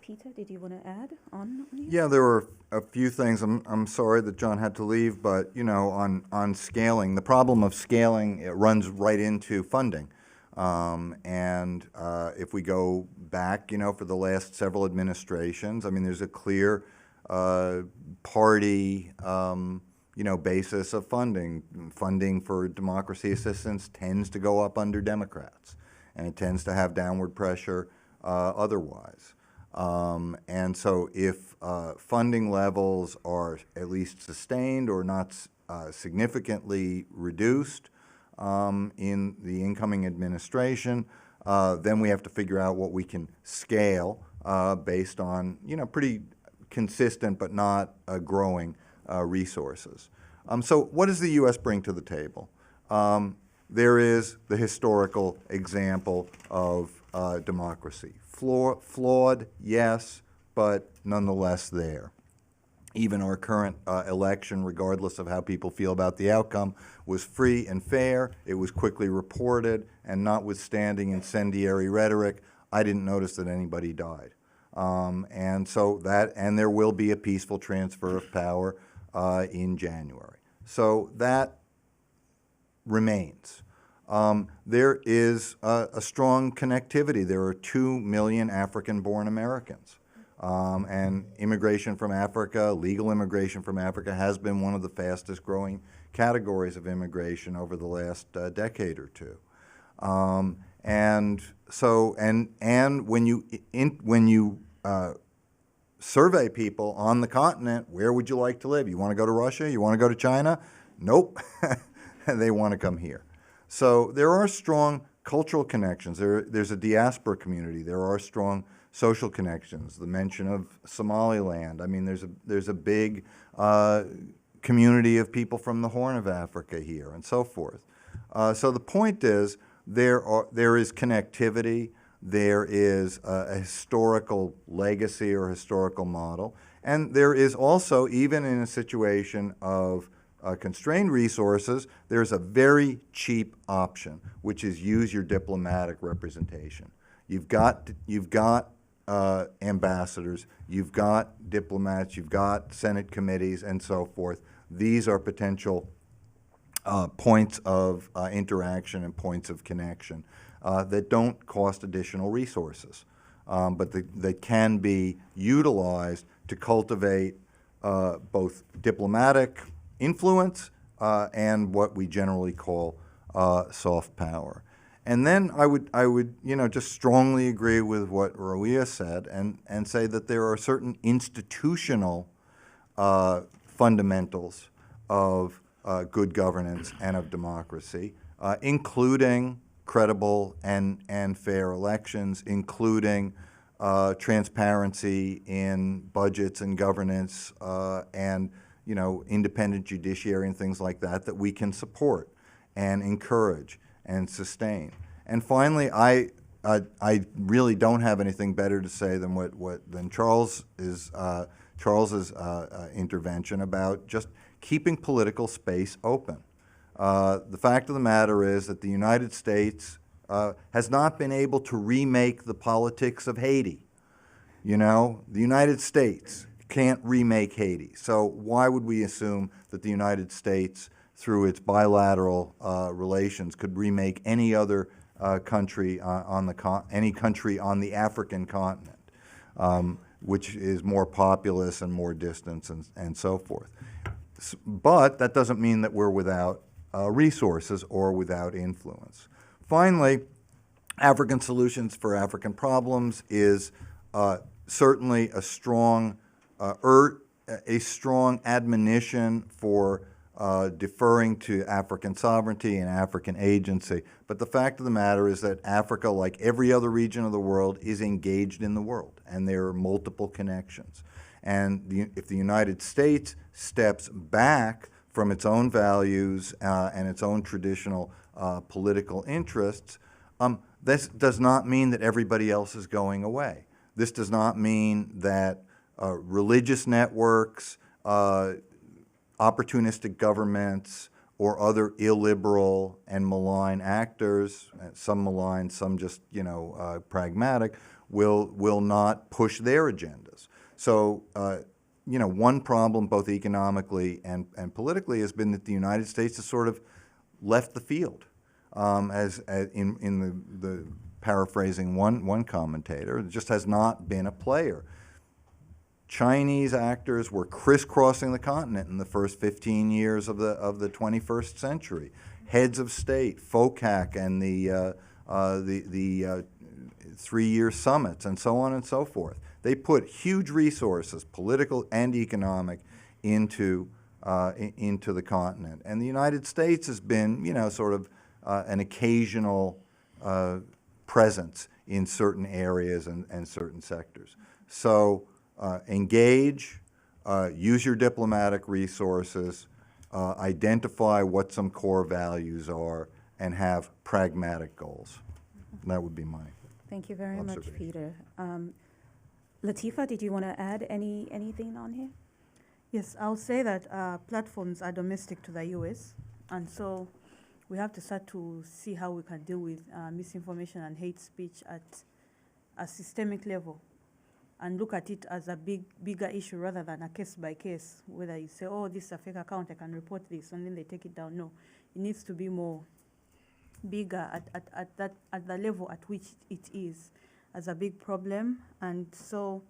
Peter, did you want to add on? Yeah, there were a few things. I'm sorry that John had to leave, but on scaling, the problem of scaling, it runs right into funding. And if we go back, for the last several administrations, there's a clear party, basis of funding. Funding for democracy assistance tends to go up under Democrats, and it tends to have downward pressure otherwise. And so if funding levels are at least sustained or not significantly reduced in the incoming administration, then we have to figure out what we can scale based on, pretty consistent but not growing resources. So what does the U.S. bring to the table? There is the historical example of democracy. Flawed, yes, but nonetheless there. Even our current election, regardless of how people feel about the outcome, was free and fair. It was quickly reported, and notwithstanding incendiary rhetoric, I didn't notice that anybody died. And there will be a peaceful transfer of power in January. So that remains. There is a strong connectivity. There are 2 million African-born Americans. And immigration from Africa, legal immigration from Africa, has been one of the fastest growing categories of immigration over the last decade or two. And when you survey people on the continent, where would you like to live? You want to go to Russia? You want to go to China? Nope. They want to come here. So there are strong cultural connections. There's a diaspora community. There are strong social connections. The mention of Somaliland. There's a big community of people from the Horn of Africa here, and so forth. So the point is, there is connectivity. There is a historical legacy or historical model, and there is also, even in a situation of constrained resources, there's a very cheap option, which is use your diplomatic representation. You've got ambassadors, you've got diplomats, you've got Senate committees, and so forth. These are potential points of interaction and points of connection that don't cost additional resources, but that can be utilized to cultivate both diplomatic influence and what we generally call soft power. And then I would just strongly agree with what Roia said and say that there are certain institutional fundamentals of good governance and of democracy, including credible and fair elections, including transparency in budgets and governance, and independent judiciary and things like that we can support and encourage and sustain. And finally, I really don't have anything better to say than Charles's intervention about just keeping political space open. The fact of the matter is that the United States has not been able to remake the politics of Haiti. The United States can't remake Haiti. So why would we assume that the United States, through its bilateral relations, could remake any other country any country on the African continent, which is more populous and more distant and so forth. But that doesn't mean that we're without resources or without influence. Finally, African Solutions for African Problems is certainly a strong admonition for deferring to African sovereignty and African agency. But the fact of the matter is that Africa, like every other region of the world, is engaged in the world, and there are multiple connections. And if the United States steps back from its own values and its own traditional political interests, this does not mean that everybody else is going away. This does not mean that religious networks, opportunistic governments, or other illiberal and malign actors, some malign, some just pragmatic, will not push their agendas. So one problem, both economically and politically, has been that the United States has sort of left the field. As in the paraphrasing one commentator, it just has not been a player. Chinese actors were crisscrossing the continent in the first 15 years of the 21st century. Heads of state, FOCAC, and the 3-year summits, and so on and so forth. They put huge resources, political and economic, into the continent. And the United States has been, sort of an occasional presence in certain areas and certain sectors. So engage, use your diplomatic resources, identify what some core values are, and have pragmatic goals. And that would be my Thank you very much, Peter. Latifa, did you want to add anything on here? Yes, I'll say that platforms are domestic to the US, and so we have to start to see how we can deal with misinformation and hate speech at a systemic level, and look at it as a bigger issue rather than a case by case, whether you say, oh, this is a fake account, I can report this, and then they take it down. No, it needs to be bigger at the level at which it is as a big problem. And so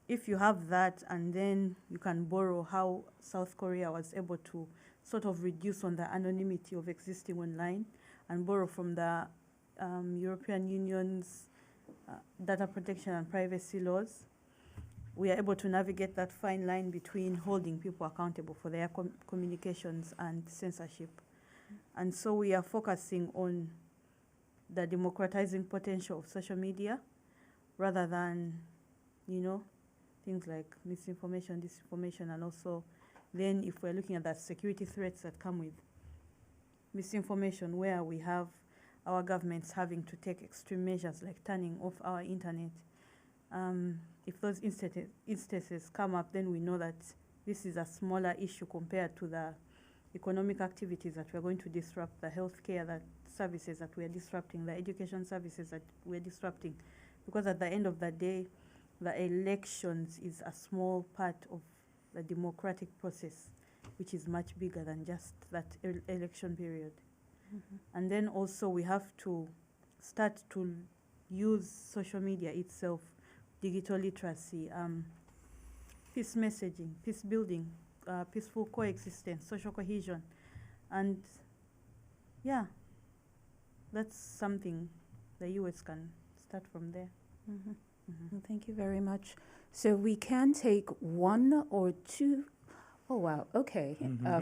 if you have that, and then you can borrow how South Korea was able to sort of reduce on the anonymity of existing online, and borrow from the European Union's data protection and privacy laws, we are able to navigate that fine line between holding people accountable for their communications and censorship. And so we are focusing on the democratizing potential of social media rather than, things like misinformation, disinformation, and also then if we're looking at the security threats that come with misinformation, where we have our governments having to take extreme measures like turning off our internet. If those instances come up, then we know that this is a smaller issue compared to the economic activities that we're going to disrupt, the healthcare services that we're disrupting, the education services that we're disrupting. Because at the end of the day, the elections is a small part of the democratic process. which is much bigger than just that election period. And then also we have to start to use social media itself, digital literacy, peace messaging, peace building, peaceful coexistence, social cohesion. And yeah, that's something the US can start from there. Well, thank you very much. So we can take one or two. Oh, wow, okay. Yeah,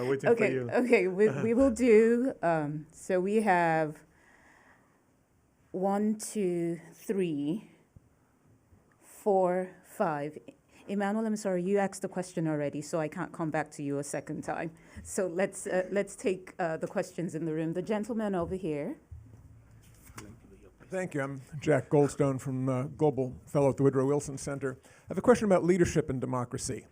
waiting for Okay, you. okay, we will do, so we have 1, 2, 3, 4, 5. Emmanuel, I'm sorry, you asked the question already, so I can't come back to you a second time. So let's take the questions in the room. The gentleman over here. Thank you. I'm Jack Goldstone from Global Fellow at the Woodrow Wilson Center. I have a question about leadership and democracy.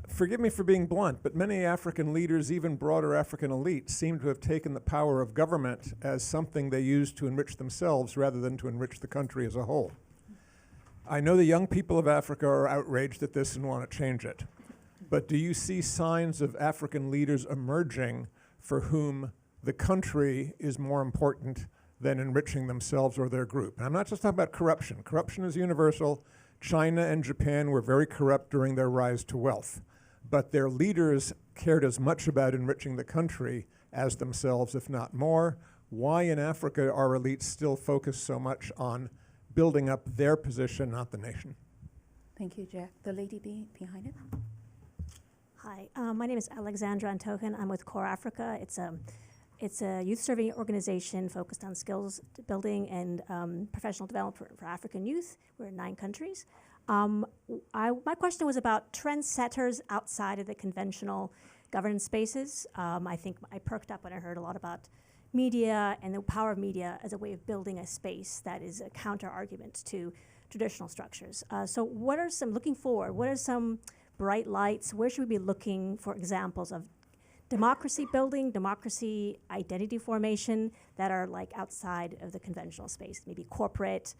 Forgive me for being blunt, but many African leaders, even broader African elites, seem to have taken the power of government as something they use to enrich themselves rather than to enrich the country as a whole. I know the young people of Africa are outraged at this and want to change it. But do you see signs of African leaders emerging for whom the country is more important than enriching themselves or their group? And I'm not just talking about corruption. Corruption is universal. China and Japan were very corrupt during their rise to wealth. But their leaders cared as much about enriching the country as themselves, if not more. Why in Africa are elites still focused so much on building up their position, not the nation? Thank you, Jack. The lady behind it. Hi, my name is Alexandra Antohin. I'm with Core Africa. It's a youth-serving organization focused on skills building and professional development for African youth. We're in 9 countries. My question was about trendsetters outside of the conventional governance spaces. I think I perked up when I heard a lot about media and the power of media as a way of building a space that is a counter-argument to traditional structures. So what are looking forward, what are some bright lights? Where should we be looking for examples of democracy building, democracy identity formation that are like outside of the conventional space, maybe corporate,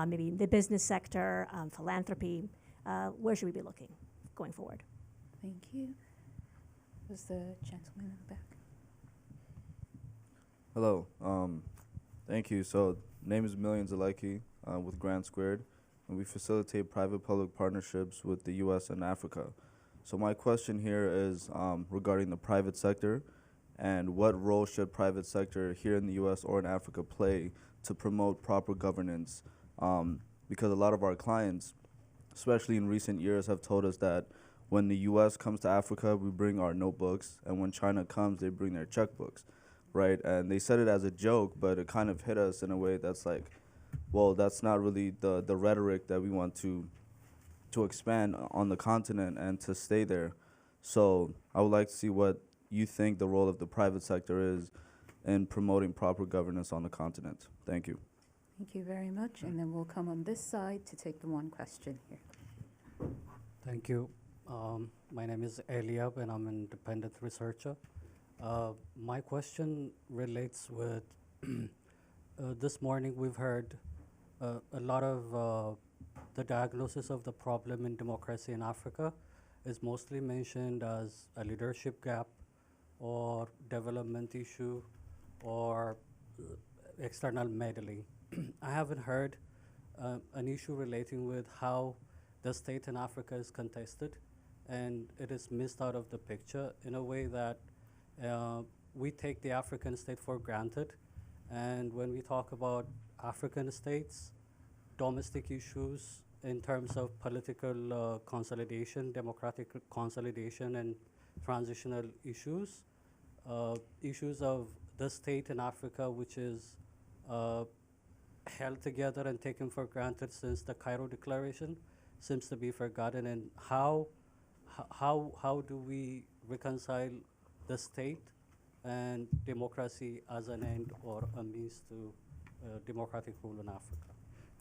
maybe the business sector, philanthropy? Where should we be looking going forward? Thank you. Was the gentleman in the back? Hello. Thank you. So, name is Million Zalaiki with Grand Squared, and we facilitate private-public partnerships with the U.S. and Africa. So my question here is regarding the private sector, and what role should private sector here in the U.S. or in Africa play to promote proper governance? Because a lot of our clients, especially in recent years, have told us that when the U.S. comes to Africa, we bring our notebooks, and when China comes, they bring their checkbooks, right? And they said it as a joke, but it kind of hit us in a way that's like, well, that's not really the rhetoric that we want to expand on the continent and to stay there. So I would like to see what you think the role of the private sector is in promoting proper governance on the continent. Thank you. Thank you very much. And then we'll come on this side to take the one question here. Thank you. My name is Eliab, and I'm an independent researcher. My question relates with this morning we've heard a lot of the diagnosis of the problem in democracy in Africa is mostly mentioned as a leadership gap or development issue or external meddling. I haven't heard an issue relating with how the state in Africa is contested, and it is missed out of the picture in a way that we take the African state for granted. And when we talk about African states, domestic issues in terms of political consolidation, democratic consolidation, and transitional issues, issues of the state in Africa, which is held together and taken for granted since the Cairo Declaration, seems to be forgotten. And how do we reconcile the state and democracy as an end or a means to democratic rule in Africa?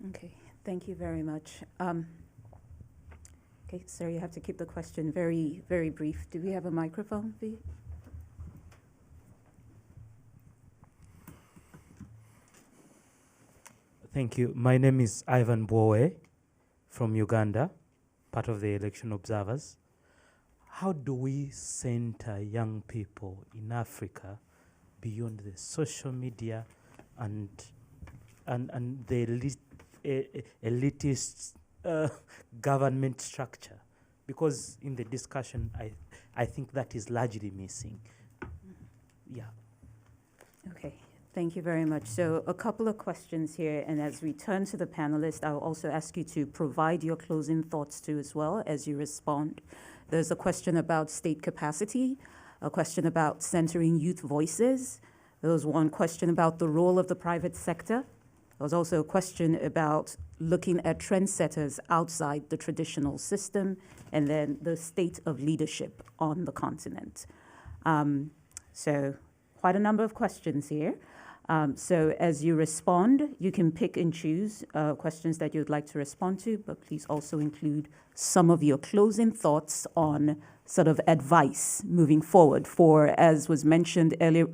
Okay, thank you very much. Okay, sir, you have to keep the question very, very brief. Do we have a microphone for you? Thank you. My name is Ivan Bowe from Uganda. part of the election observers. How do we center young people in Africa beyond the social media and the elitist government structure? Because in the discussion, I think that is largely missing. Yeah. Okay, thank you very much. So a couple of questions here, and as we turn to the panelists, I'll also ask you to provide your closing thoughts too as well as you respond. There's a question about state capacity, a question about centering youth voices. There was one question about the role of the private sector. There was also a question about looking at trendsetters outside the traditional system, and then the state of leadership on the continent. So quite a number of questions here. So as you respond, you can pick and choose questions that you'd like to respond to, but please also include some of your closing thoughts on sort of advice moving forward for, as was mentioned earlier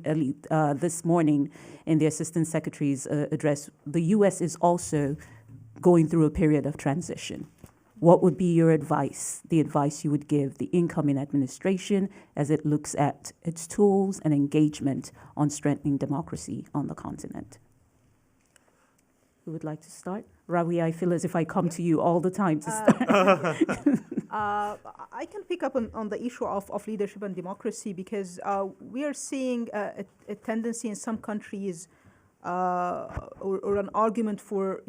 this morning in the Assistant Secretary's address, the U.S. is also going through a period of transition. What would be your advice, the advice you would give the incoming administration as it looks at its tools and engagement on strengthening democracy on the continent? Who would like to start? Rawi, I feel as if I come to you all the time to start. I can pick up on the issue of leadership and democracy, because we are seeing a tendency in some countries or an argument for,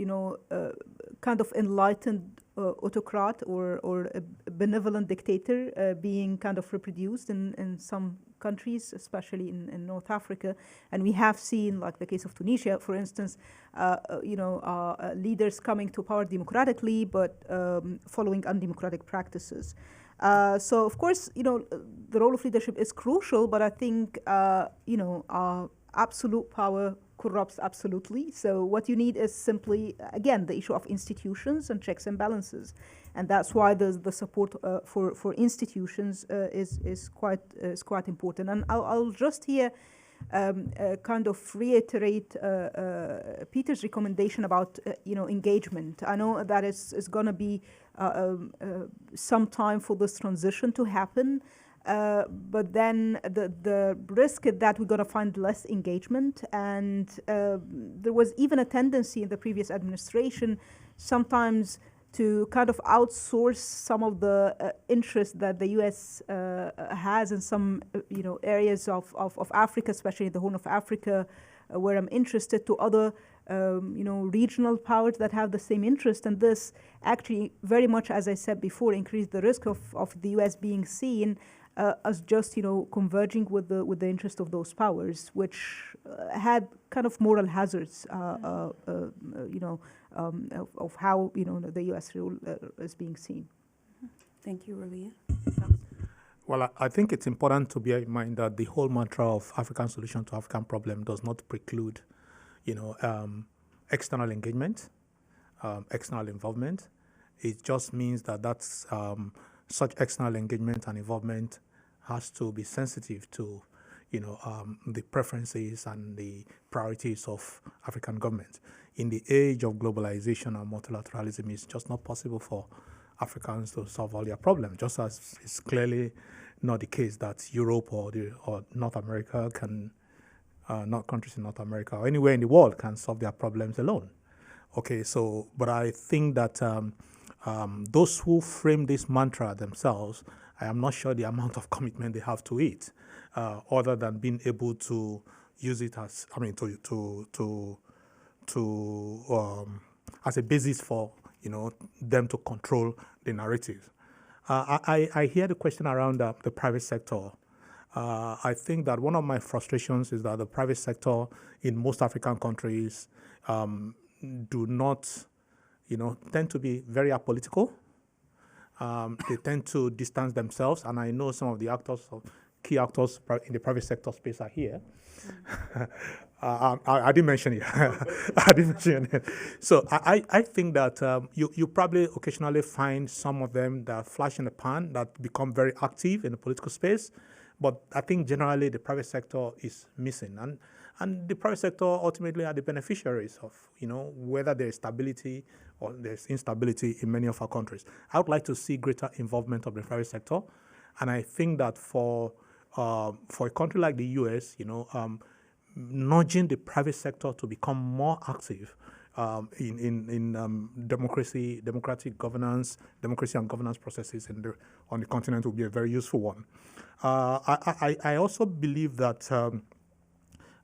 kind of enlightened autocrat or a benevolent dictator being kind of reproduced in some countries, especially in North Africa. And we have seen, like the case of Tunisia, for instance, leaders coming to power democratically, but following undemocratic practices. So, of course, the role of leadership is crucial, but I think, absolute power corrupts absolutely. So what you need is simply, again, the issue of institutions and checks and balances. And that's why the support for institutions is quite important. And I'll just here kind of reiterate Peter's recommendation about engagement. I know that is going to be some time for this transition to happen. But then the risk is that we're going to find less engagement. And there was even a tendency in the previous administration sometimes to kind of outsource some of the interests that the U.S. has in some areas of Africa, especially the Horn of Africa, where I'm interested, to other regional powers that have the same interest. And this actually very much, as I said before, increased the risk of the U.S. being seen as just converging with the interest of those powers, which had kind of moral hazards, of how the U.S. role is being seen. Thank you, Rabia. Well, I think it's important to bear in mind that the whole mantra of African solution to African problem does not preclude, external engagement, external involvement. It just means that that's such external engagement and involvement has to be sensitive to, the preferences and the priorities of African governments. In the age of globalization and multilateralism, it's just not possible for Africans to solve all their problems, just as it's clearly not the case that Europe or North America can, not countries in North America or anywhere in the world can solve their problems alone. Okay, so, but I think that those who frame this mantra themselves, I am not sure the amount of commitment they have to it, other than being able to use it as, as a basis for, them to control the narrative. I hear the question around the private sector. I think that one of my frustrations is that the private sector in most African countries do not, tend to be very apolitical. They tend to distance themselves, and I know some of the key actors in the private sector space are here. I didn't mention it. I didn't mention it. So I think that you probably occasionally find some of them that flash in the pan that become very active in the political space, But I think generally the private sector is missing, and the private sector ultimately are the beneficiaries of, whether there is stability or there's instability in many of our countries. I would like to see greater involvement of the private sector, and I think that for a country like the U.S., nudging the private sector to become more active in democratic governance, democracy and governance processes on the continent will be a very useful one. I also believe that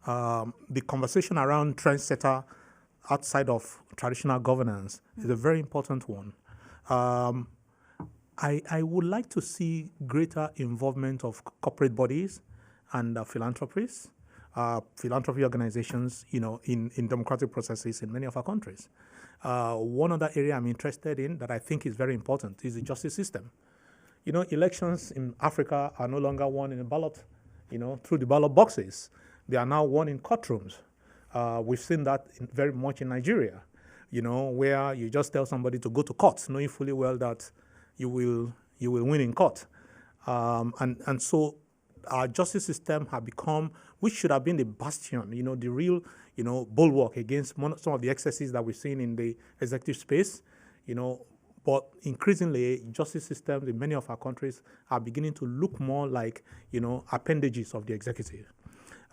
the conversation around trendsetter outside of traditional governance is a very important one. I would like to see greater involvement of corporate bodies and philanthropists, philanthropy organizations, in democratic processes in many of our countries. One other area I'm interested in that I think is very important is the justice system. Elections in Africa are no longer won in a ballot, through the ballot boxes. They are now won in courtrooms. We've seen that very much in Nigeria, where you just tell somebody to go to court, knowing fully well that you will win in court. And so our justice system have become, which should have been the bastion, the real, bulwark against some of the excesses that we've seen in the executive space, but increasingly, justice systems in many of our countries are beginning to look more like, appendages of the executive.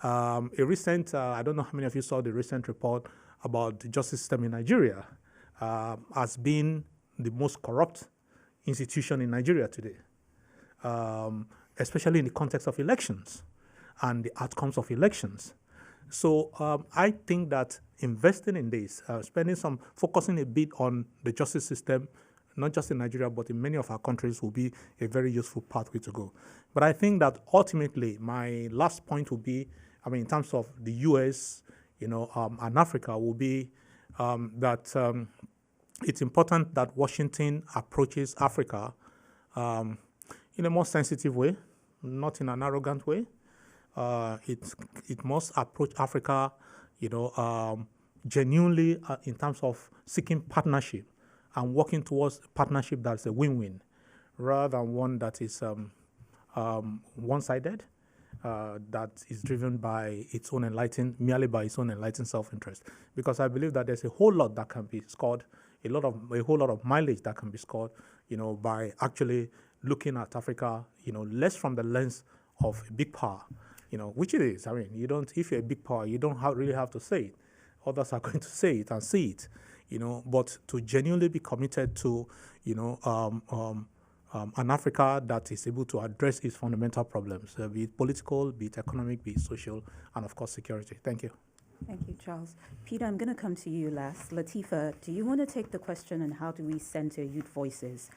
A recent, I don't know how many of you saw the recent report about the justice system in Nigeria, as being the most corrupt institution in Nigeria today, especially in the context of elections and the outcomes of elections. So I think that investing in this, focusing a bit on the justice system, not just in Nigeria, but in many of our countries, will be a very useful pathway to go. But I think that ultimately, my last point will be, in terms of the US, and Africa, will be that it's important that Washington approaches Africa in a more sensitive way, not in an arrogant way. It must approach Africa, genuinely in terms of seeking partnership and working towards a partnership that's a win-win, rather than one that is one-sided, that is driven by merely by its own enlightened self-interest. Because I believe that there's a whole lot that can be scored, a whole lot of mileage that can be scored, by actually looking at Africa, less from the lens of a big power, which it is. If you're a big power, you don't really have to say it. Others are going to say it and see it, but to genuinely be committed to, an Africa that is able to address its fundamental problems, be it political, be it economic, be it social, and of course security. Thank you. Thank you, Charles. Peter, I'm going to come to you last. Latifa, do you want to take the question on how do we center youth voices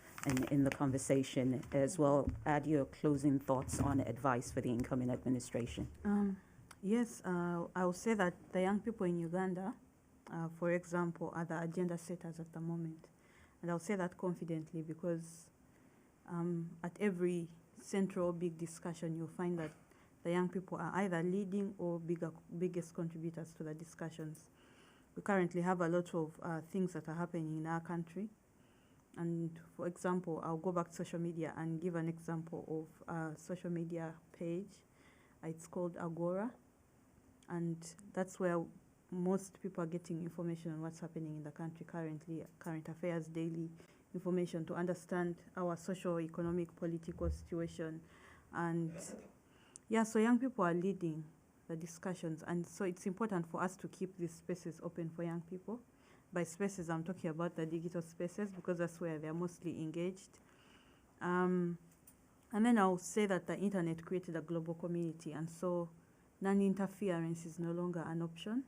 in the conversation, as well add your closing thoughts on advice for the incoming administration? Yes, I would say that the young people in Uganda, for example, are the agenda setters at the moment. And I'll say that confidently because at every central big discussion, you'll find that the young people are either leading or biggest contributors to the discussions. We currently have a lot of things that are happening in our country. And for example, I'll go back to social media and give an example of a social media page. It's called Agora. And that's where most people are getting information on what's happening in the country currently, current affairs, daily information to understand our social, economic, political situation. And yeah, so young people are leading the discussions. And so it's important for us to keep these spaces open for young people. By spaces, I'm talking about the digital spaces because that's where they're mostly engaged. And then I'll say that the internet created a global community. And so non-interference is no longer an option.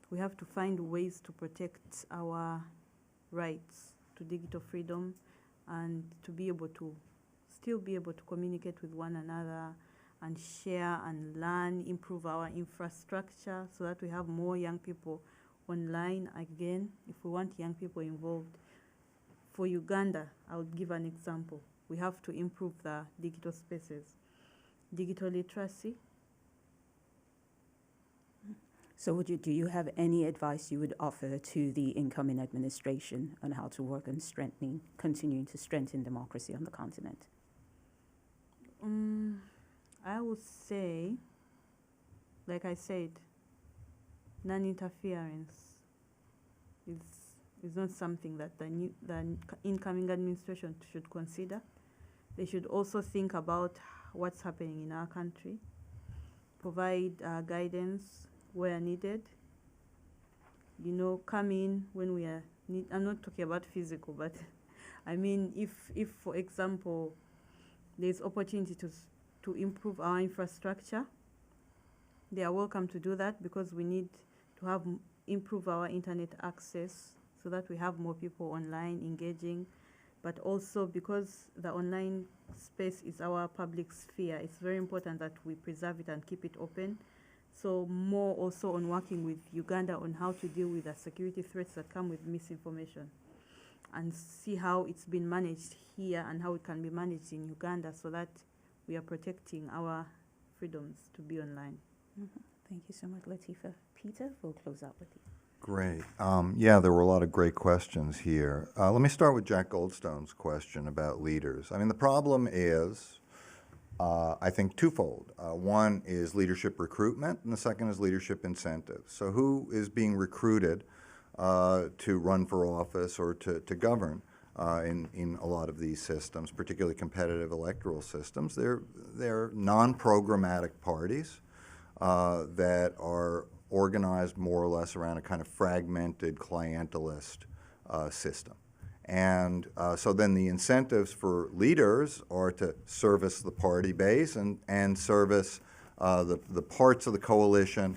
We have to find ways to protect our rights to digital freedom and to be able to still be able to communicate with one another and share and learn, improve our infrastructure so that we have more young people online. Again, if we want young people involved. For Uganda, I would give an example. We have to improve the digital spaces. Digital literacy. So do you have any advice you would offer to the incoming administration on how to work on continuing to strengthen democracy on the continent? I would say, like I said, non-interference is not something that the incoming administration should consider. They should also think about what's happening in our country, provide guidance where needed, you know, come in when we are I'm not talking about physical, but I mean, if for example, there's opportunity to improve our infrastructure, they are welcome to do that, because we need to improve our internet access so that we have more people online engaging, but also because the online space is our public sphere, it's very important that we preserve it and keep it open. So more also on working with Uganda on how to deal with the security threats that come with misinformation, and see how it's been managed here and how it can be managed in Uganda, so that we are protecting our freedoms to be online. Thank you so much, Latifah. Peter, we'll close out with you. Great. Yeah, there were a lot of great questions here. Let me start with Jack Goldstone's question about leaders. I mean, the problem is, I think, twofold. One is leadership recruitment, and the second is leadership incentives. So who is being recruited to run for office or to govern in a lot of these systems, particularly competitive electoral systems? They're non-programmatic parties that are organized more or less around a kind of fragmented clientelist system. And so then the incentives for leaders are to service the party base and service the parts of the coalition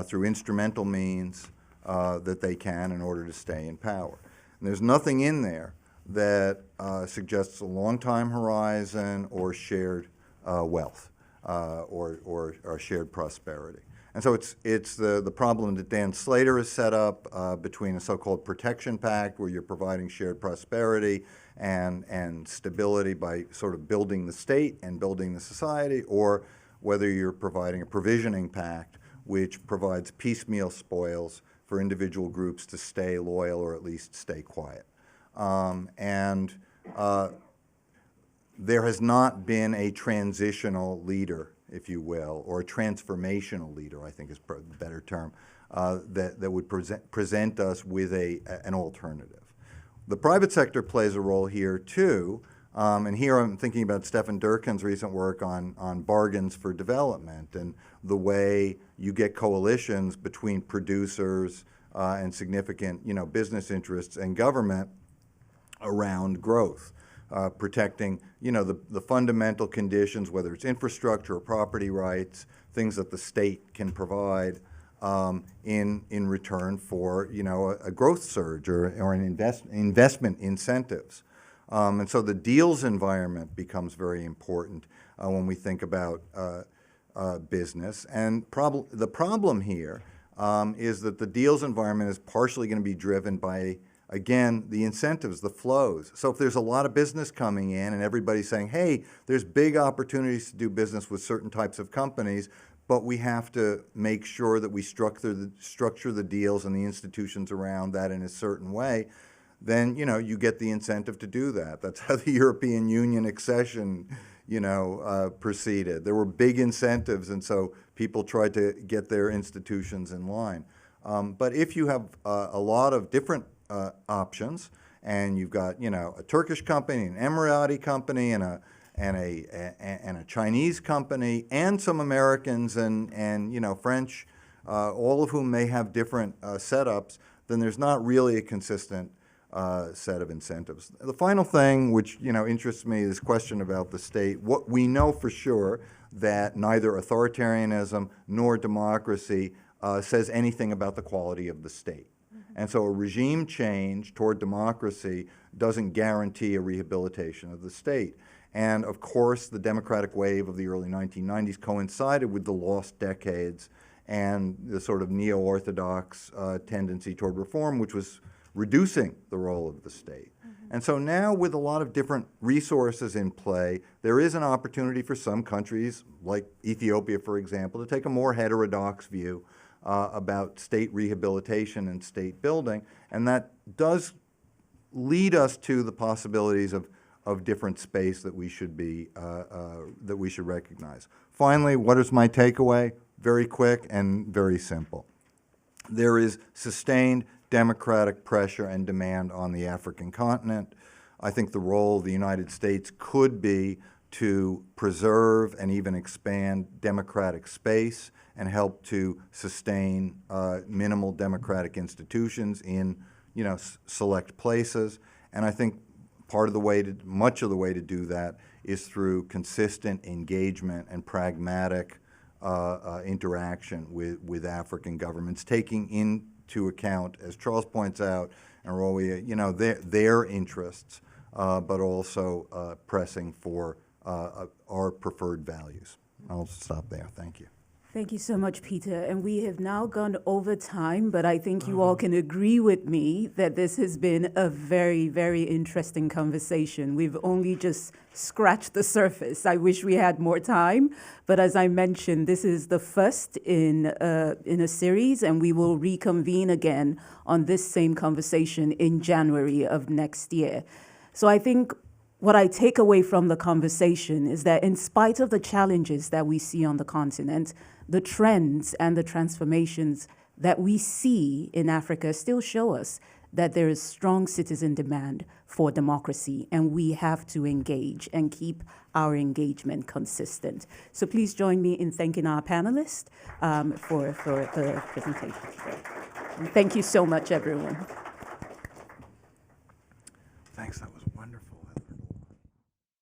through instrumental means that they can in order to stay in power. And there's nothing in there that suggests a long time horizon or shared wealth or shared prosperity. And so it's the problem that Dan Slater has set up between a so-called protection pact, where you're providing shared prosperity and stability by sort of building the state and building the society, or whether you're providing a provisioning pact, which provides piecemeal spoils for individual groups to stay loyal or at least stay quiet. There has not been a transitional leader, if you will, or a transformational leader, I think is the better term, that would present us with an alternative. The private sector plays a role here too, and here I'm thinking about Stephen Durkin's recent work on bargains for development and the way you get coalitions between producers and significant, business interests and government around growth. Protecting, the fundamental conditions, whether it's infrastructure or property rights, things that the state can provide in return for, a growth surge or an investment incentives. And so the deals environment becomes very important when we think about business. And the problem here is that the deals environment is partially going to be driven by, again, the incentives, the flows. So if there's a lot of business coming in and everybody's saying, hey, there's big opportunities to do business with certain types of companies, but we have to make sure that we structure the deals and the institutions around that in a certain way, then, you get the incentive to do that. That's how the European Union accession, proceeded. There were big incentives, and so people tried to get their institutions in line. But if you have a lot of different options, and you've got a Turkish company, an Emirati company, and a Chinese company, and some Americans and French, all of whom may have different setups, then there's not really a consistent set of incentives. The final thing, which interests me, is question about the state. What we know for sure that neither authoritarianism nor democracy says anything about the quality of the state. And so a regime change toward democracy doesn't guarantee a rehabilitation of the state. And of course, the democratic wave of the early 1990s coincided with the lost decades and the sort of neo-orthodox tendency toward reform, which was reducing the role of the state. And so now, with a lot of different resources in play, there is an opportunity for some countries, like Ethiopia, for example, to take a more heterodox view about state rehabilitation and state building, and that does lead us to the possibilities of of different space that we should be, that we should recognize. Finally, what is my takeaway? Very quick and very simple. There is sustained democratic pressure and demand on the African continent. I think the role of the United States could be to preserve and even expand democratic space and help to sustain minimal democratic institutions in, select places. And I think much of the way to do that is through consistent engagement and pragmatic interaction with African governments, taking into account, as Charles points out, and Rowie, their interests, but also pressing for our preferred values. I'll stop there. Thank you. Thank you so much, Peter. And we have now gone over time, but I think you all can agree with me that this has been a very, very interesting conversation. We've only just scratched the surface. I wish we had more time, but as I mentioned, this is the first in a series, and we will reconvene again on this same conversation in January of next year. So I think what I take away from the conversation is that in spite of the challenges that we see on the continent, the trends and the transformations that we see in Africa still show us that there is strong citizen demand for democracy, and we have to engage and keep our engagement consistent. So please join me in thanking our panelists for the presentation today. And thank you so much, everyone.